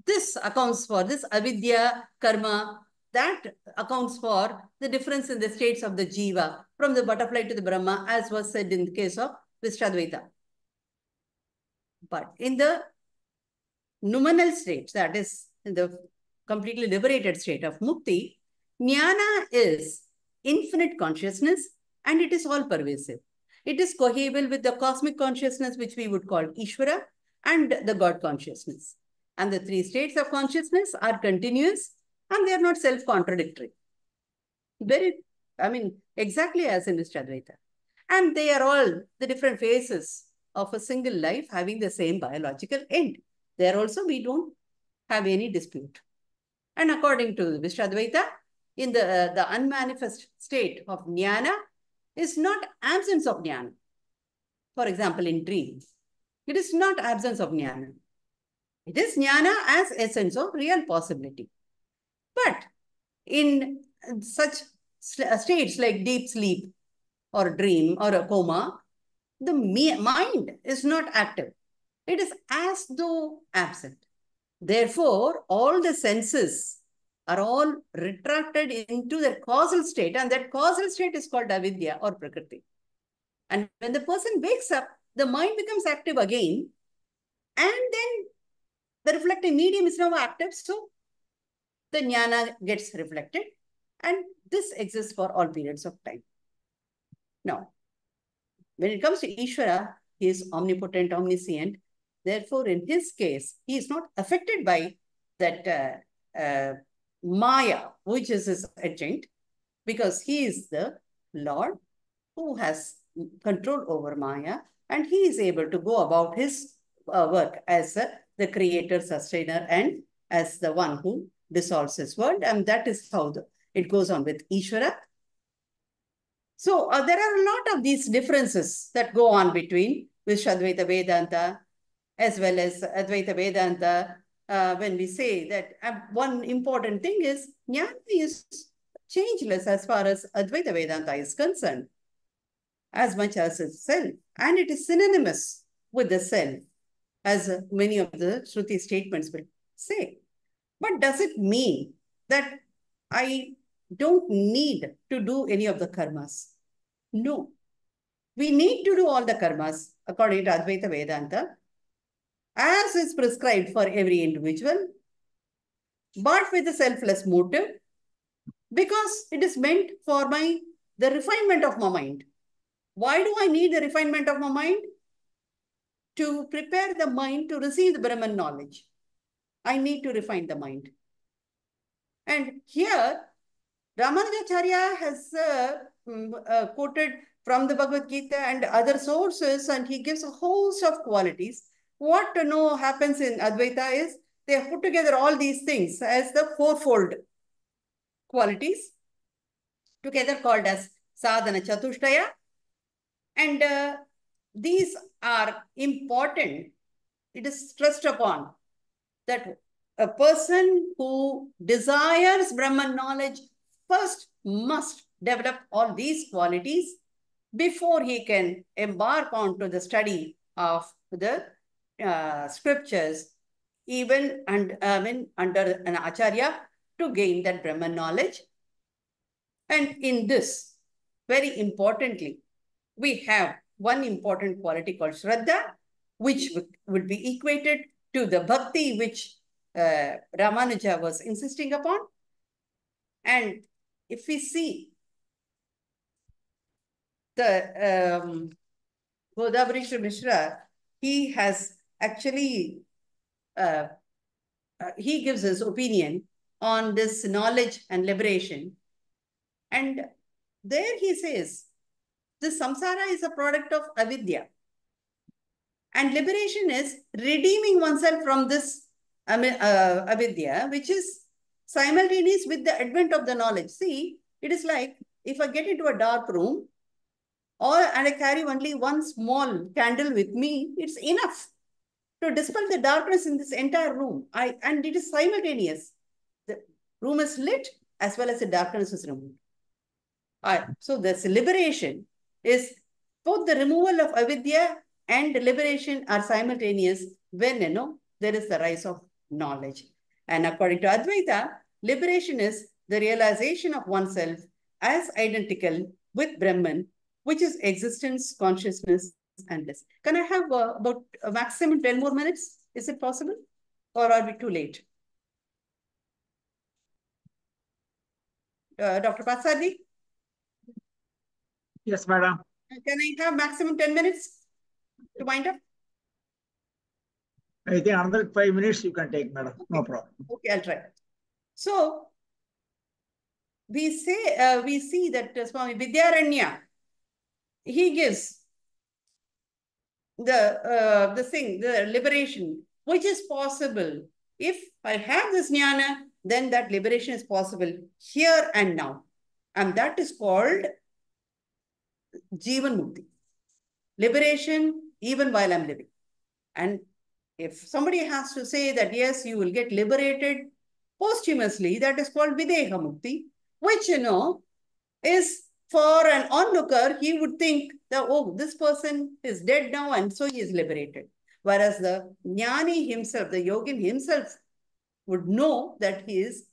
this accounts for this avidya, karma, that accounts for the difference in the states of the jiva from the butterfly to the Brahma, as was said in the case of Visishtadvaita. But in the noumenal state, that is in the completely liberated state of mukti, Jnana is infinite consciousness and it is all pervasive. It is cohesive with the cosmic consciousness, which we would call Ishvara, and the God consciousness. And the three states of consciousness are continuous and they are not self-contradictory. Exactly as in Visishtadvaita. And they are all the different phases of a single life having the same biological end. There also we don't have any dispute. And according to Visishtadvaita, in the unmanifest state of Jnana is not absence of Jnana. For example, in dreams, it is not absence of Jnana. It is Jnana as essence of real possibility. But in such states like deep sleep or dream or a coma, the mind is not active. It is as though absent. Therefore, all the senses are all retracted into their causal state, and that causal state is called avidya or prakriti. And when the person wakes up, the mind becomes active again, and then the reflecting medium is now active, so the jnana gets reflected, and this exists for all periods of time. Now, when it comes to Ishvara, he is omnipotent, omniscient. Therefore, in his case, he is not affected by that Maya, which is his agent, because he is the Lord who has control over Maya, and he is able to go about his work as the creator, sustainer, and as the one who dissolves his world. And that is how it goes on with Ishvara. So there are a lot of these differences that go on between Visishtadvaita Vedanta as well as Advaita Vedanta. When we say that one important thing is Jnana is changeless as far as Advaita Vedanta is concerned, as much as itself, and it is synonymous with the self, as many of the Shruti statements will say. But does it mean that I don't need to do any of the karmas? No. We need to do all the karmas according to Advaita Vedanta, as is prescribed for every individual, but with a selfless motive, because it is meant for the refinement of my mind. Why do I need the refinement of my mind? To prepare the mind to receive the Brahman knowledge. I need to refine the mind. And here, Ramanujacharya has quoted from the Bhagavad Gita and other sources, and he gives a host of qualities. What happens in Advaita is they have put together all these things as the fourfold qualities, together called as Sadhana Chatushtaya. And these are important. It is stressed upon that a person who desires Brahman knowledge first must develop all these qualities before he can embark onto the study of the scriptures, even under an Acharya, to gain that Brahman knowledge. And in this, very importantly, we have one important quality called Shraddha, which would be equated to the bhakti which Ramanuja was insisting upon. And if we see the Godavari Mishra, he has actually, he gives his opinion on this knowledge and liberation. And there he says, this samsara is a product of avidya. And liberation is redeeming oneself from this avidya, which is simultaneous with the advent of the knowledge. See, it is like if I get into a dark room and I carry only one small candle with me, it's enough to dispel the darkness in this entire room. And it is simultaneous. The room is lit as well as the darkness is removed. So this liberation is both the removal of avidya and liberation are simultaneous when there is the rise of knowledge. And according to Advaita, liberation is the realization of oneself as identical with Brahman, which is existence, consciousness, and bliss. Can I have about a maximum 10 more minutes? Is it possible? Or are we too late? Dr. Patsadi? Yes, madam. Can I have maximum 10 minutes to wind up? I think another 5 minutes you can take, madam. Okay. No problem. Okay, I'll try. So, we see that Swami Vidyaranya, he gives the liberation, which is possible. If I have this jnana, then that liberation is possible here and now. And that is called Jivan Mukti. Liberation even while I'm living. And if somebody has to say that, yes, you will get liberated posthumously, that is called Videha Mukti, which, is for an onlooker, he would think that, oh, this person is dead now and so he is liberated. Whereas the Jnani himself, the Yogin himself would know that he is,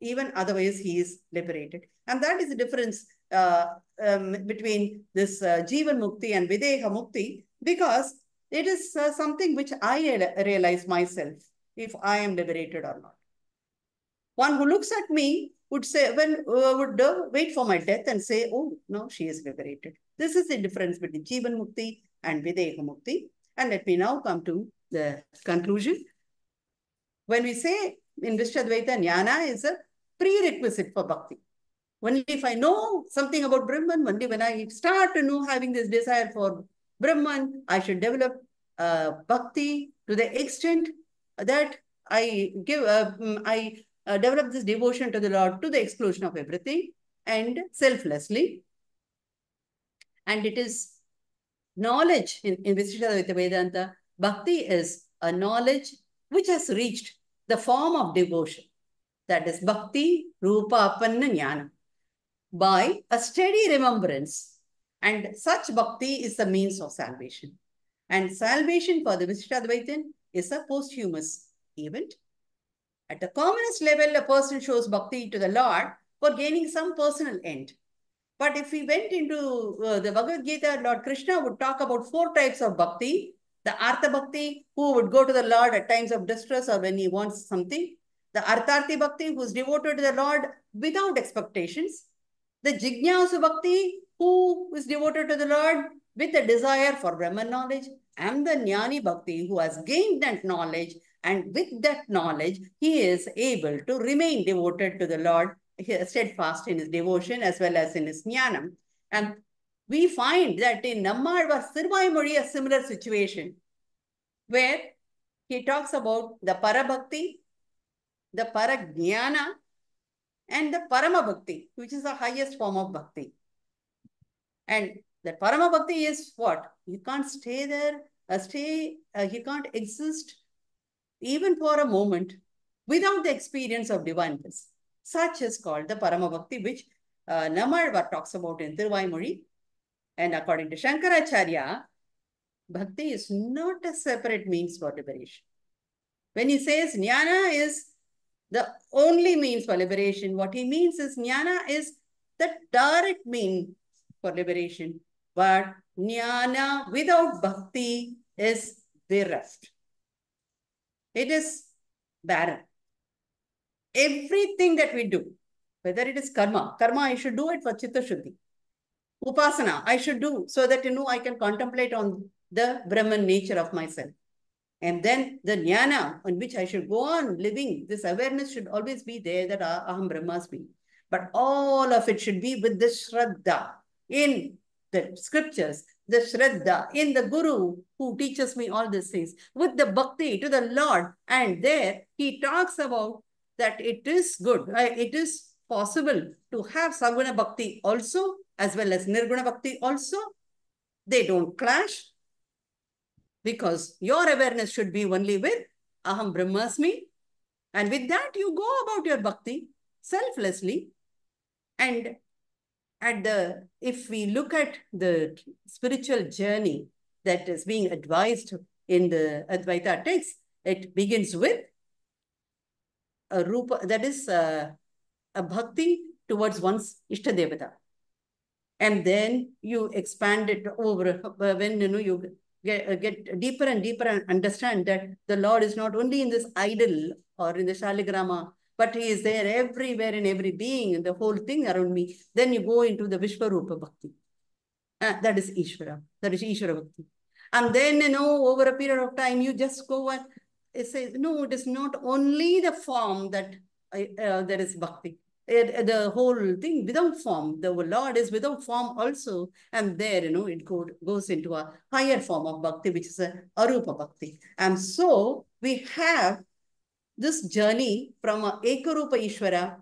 even otherwise he is liberated. And that is the difference between this Jivan Mukti and Videha Mukti, because it is something which I realize myself, if I am liberated or not. One who looks at me would say, would wait for my death and say, oh, no, she is liberated. This is the difference between Jivan Mukti and Videha Mukti. And let me now come to the conclusion. When we say in Visishtadvaita, Jnana is a prerequisite for bhakti. Only if I know something about Brahman, only when I start to know having this desire for Brahman, I should develop bhakti to the extent that I develop this devotion to the Lord to the exclusion of everything and selflessly. And it is knowledge in Visishtadvaita Vedanta. Bhakti is a knowledge which has reached the form of devotion. That is Bhakti Rupa Apanna Jnana. By a steady remembrance. And such bhakti is the means of salvation. And salvation for the Visishtadvaitin is a posthumous event. At the commonest level, a person shows bhakti to the Lord for gaining some personal end. But if we went into the Bhagavad Gita, Lord Krishna would talk about 4 types of bhakti. The Artha Bhakti, who would go to the Lord at times of distress or when he wants something. The Artharthi Bhakti, who is devoted to the Lord without expectations. The Jignasu Bhakti, who is devoted to the Lord with a desire for Brahman knowledge. And the Jnani Bhakti, who has gained that knowledge, and with that knowledge, he is able to remain devoted to the Lord, steadfast in his devotion as well as in his jnanam. And we find that in Nammalvar Sirvaimozhi, a similar situation, where he talks about the Parabhakti, the Parajnana, and the Parama Bhakti, which is the highest form of bhakti. And the Parama Bhakti is what? You can't stay there, you can't exist even for a moment without the experience of divine bliss. Such is called the Parama Bhakti, which Nammalvar talks about in Thiruvaimozhi. And according to Shankaracharya, bhakti is not a separate means for liberation. When he says jnana is the only means for liberation, what he means is jnana is the direct means for liberation. But jnana without bhakti is bereft. It is barren. Everything that we do, whether it is karma I should do it for chitta shuddhi. Upasana, I should do so that, I can contemplate on the Brahman nature of myself. And then the jnana on which I should go on living, this awareness should always be there that Aham Brahmasmi. But all of it should be with the Shraddha in the scriptures, the Shraddha in the Guru who teaches me all these things, with the bhakti to the Lord. And there he talks about that it is good, it is possible to have Saguna Bhakti also, as well as Nirguna Bhakti also. They don't clash, because your awareness should be only with Aham Brahmasmi. And with that, you go about your bhakti selflessly. And if we look at the spiritual journey that is being advised in the Advaita text, it begins with a rupa, that is a bhakti towards one's Ishtadevata. And then you expand it over when you get deeper and deeper and understand that the Lord is not only in this idol or in the Shaligrama, but he is there everywhere in every being, in the whole thing around me. Then you go into the Vishwarupa Bhakti. That is Ishvara. That is Ishvara Bhakti. And then, over a period of time, you just go and say, no, it is not only the form that there is Bhakti. The whole thing without form, the Lord is without form also. And there, it goes into a higher form of Bhakti, which is a Arupa Bhakti. And so we have this journey from a Ekarupa Ishvara,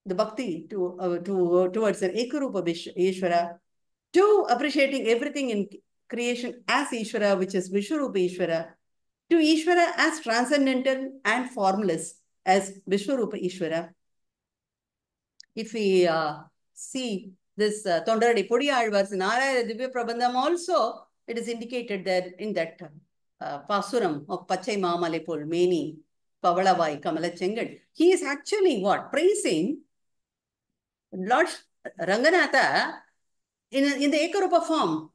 the Bhakti, towards an Ekarupa Ishvara, to appreciating everything in creation as Ishvara, which is Vishwarupa Ishvara, to Ishvara as transcendental and formless as Vishwarupa Ishvara. If we see this Tondaradi Pudiyalvar's Narayana Divya Prabandham also, it is indicated that in that Pasuram of Pachai Mamalipul, Meni, Pavalavai, Kamalachengan, he is actually what? Praising Lord Ranganatha in the Ekarupa form.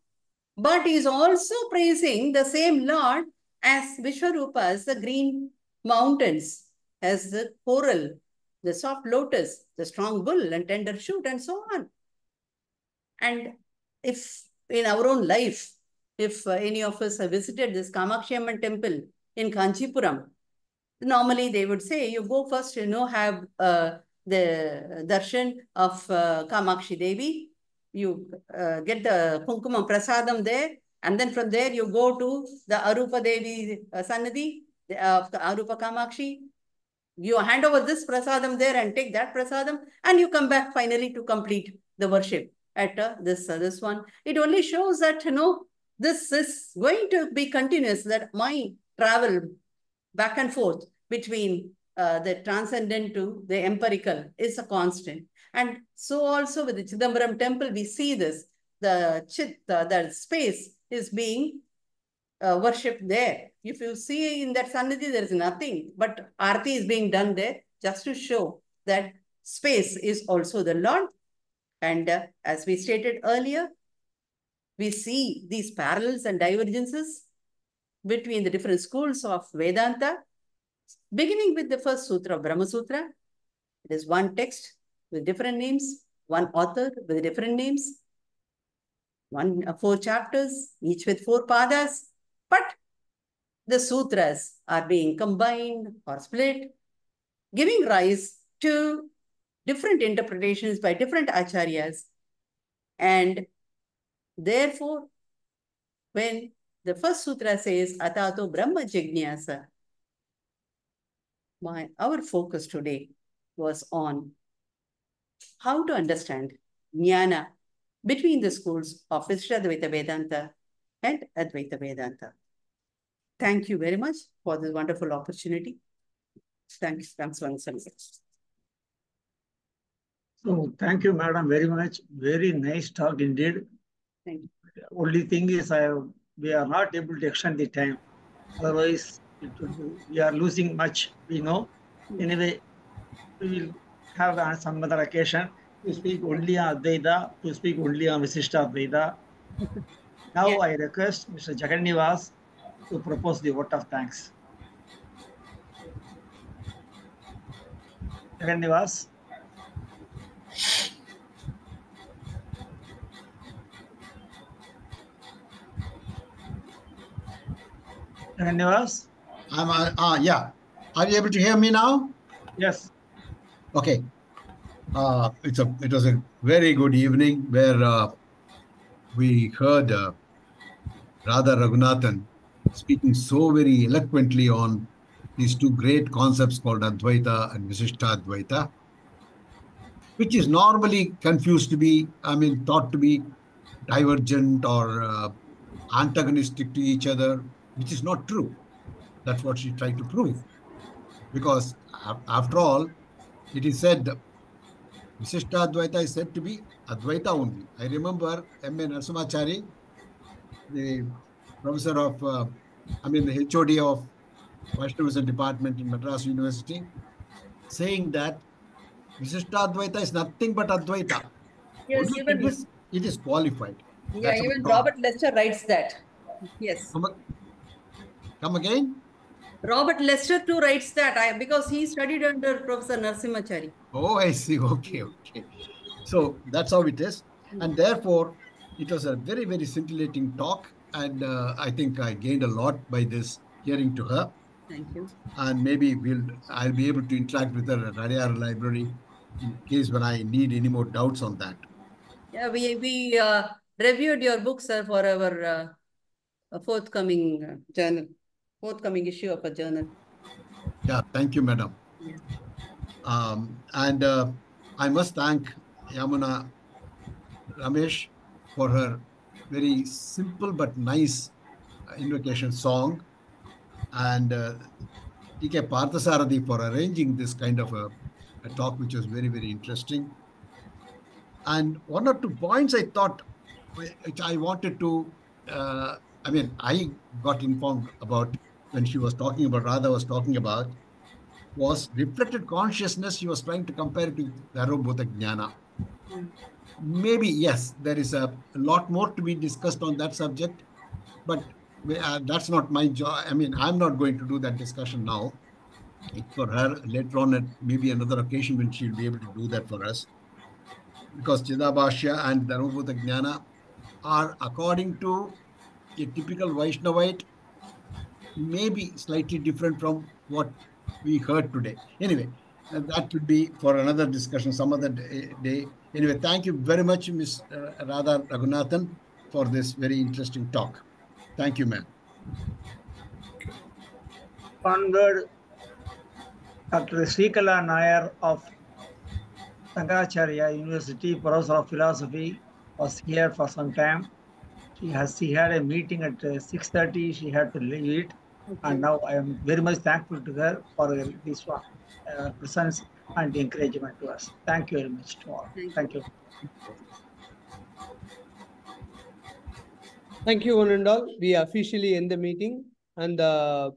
But he is also praising the same Lord as Vishwarupa, as the green mountains, as the coral, the soft lotus, the strong bull and tender shoot, and so on. And if in our own life, if any of us have visited this Kamakshi Amman temple in Kanchipuram, normally they would say, you go first, have the darshan of Kamakshi Devi. You get the Kunkumam Prasadam there. And then from there, you go to the Arupa Devi Sannidhi of the Arupa Kamakshi. You hand over this prasadam there and take that prasadam, and you come back finally to complete the worship at this one. It only shows that, this is going to be continuous, that my travel back and forth between the transcendent to the empirical is a constant. And so also with the Chidambaram temple, we see this, the space is being worship there. If you see in that Sannidhi, there is nothing, but Aarti is being done there just to show that space is also the Lord. And as we stated earlier, we see these parallels and divergences between the different schools of Vedanta, beginning with the first sutra of Brahma Sutra. It is one text with different names, one author with different names, 4 chapters, each with 4 padas, but the sutras are being combined or split, giving rise to different interpretations by different acharyas. And therefore, when the first sutra says, Atato Brahma Jignasa, our focus today was on how to understand Jnana between the schools of Visishtadvaita Vedanta and Advaita Vedanta. Thank you very much for this wonderful opportunity. Thanks once again. So thank you, madam, very much. Very nice talk indeed. Thank you. Only thing is, we are not able to extend the time. Otherwise, we are losing much. We know. Anyway, we will have some other occasion to speak only on Advaita, to speak only on Visishtadvaita. Now Yeah. I request Mr. Jagannivas to propose the vote of thanks. Jagannivas. Jagannivas? Yeah. Are you able to hear me now? Yes. Okay. It was a very good evening where we heard Radha Raghunathan speaking so very eloquently on these 2 great concepts called Advaita and Visishtadvaita, which is normally confused to be, thought to be divergent or antagonistic to each other, which is not true. That's what she tried to prove. Because after all, it is said Visishtadvaita is said to be Advaita only. I remember M.A. Narasimhachari, the professor of, the HOD of Vaishnavism department in Madras University, saying that Visishtadvaita is nothing but Advaita. Yes, Only thing is, it is qualified. yeah, That's even all. Robert Lester writes that. Yes. Come again? Robert Lester too writes that because he studied under Professor Narasimhachari. Oh, I see. Okay. So that's how it is. And therefore, it was a very, very scintillating talk. And I think I gained a lot by this hearing to her. Thank you. And maybe I'll be able to interact with her at Adyar library in case when I need any more doubts on that. Yeah, we reviewed your book, sir, for our forthcoming journal, forthcoming issue of a journal. Yeah, thank you, madam. Yeah. And I must thank Yamuna Ramesh for her very simple but nice invocation song, and T.K. Parthasarathi for arranging this kind of a talk, which was very, very interesting. And 1 or 2 points I thought, which I wanted to, I got informed about when she was talking about, Radha was talking about, was reflected consciousness. She was trying to compare it with Dharvabhuta Jnana. Maybe, yes, there is a lot more to be discussed on that subject, but that's not my job. I'm not going to do that discussion now. It's for her later on at maybe another occasion when she'll be able to do that for us. Because Chidabhashya and Dharmabhuta Jnana are, according to a typical Vaishnavite, maybe slightly different from what we heard today. Anyway, that would be for another discussion some other day. Anyway, thank you very much, Ms. Radha Raghunathan, for this very interesting talk. Thank you, ma'am. Onward, Dr. Srikala Nair of Sankaracharya University, Professor of Philosophy, was here for some time. She had a meeting at 6:30. She had to leave it. Okay. And now I am very much thankful to her for this presence and encouragement to us. Thank you very much to all. Thank you. Thank you, one and all. We officially end the meeting, and the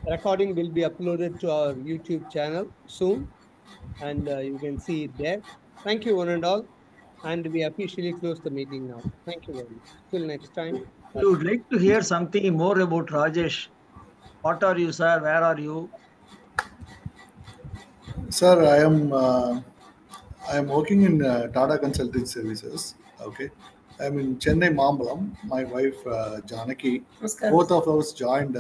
recording will be uploaded to our YouTube channel soon, and you can see it there. Thank you, one and all. And we officially close the meeting now. Thank you very much. Till next time. I would like to hear something more about Rajesh. What are you, sir? Where are you? Sir, I am working in Tata Consulting Services. Okay, I am in Chennai, Mambalam. My wife Janaki. Both of us joined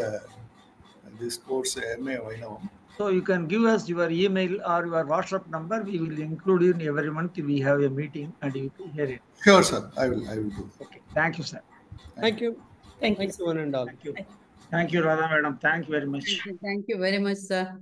this course MA Vaishnavism. So you can give us your email or your WhatsApp number. We will include you in every month. We have a meeting and you can hear it. Sure, sir. I will do. Okay. Thank you, sir. Thank you. Thank you. Thank you, one and all. Thank you. Thank you, Radha Madam. Thank you very much. Thank you very much, sir.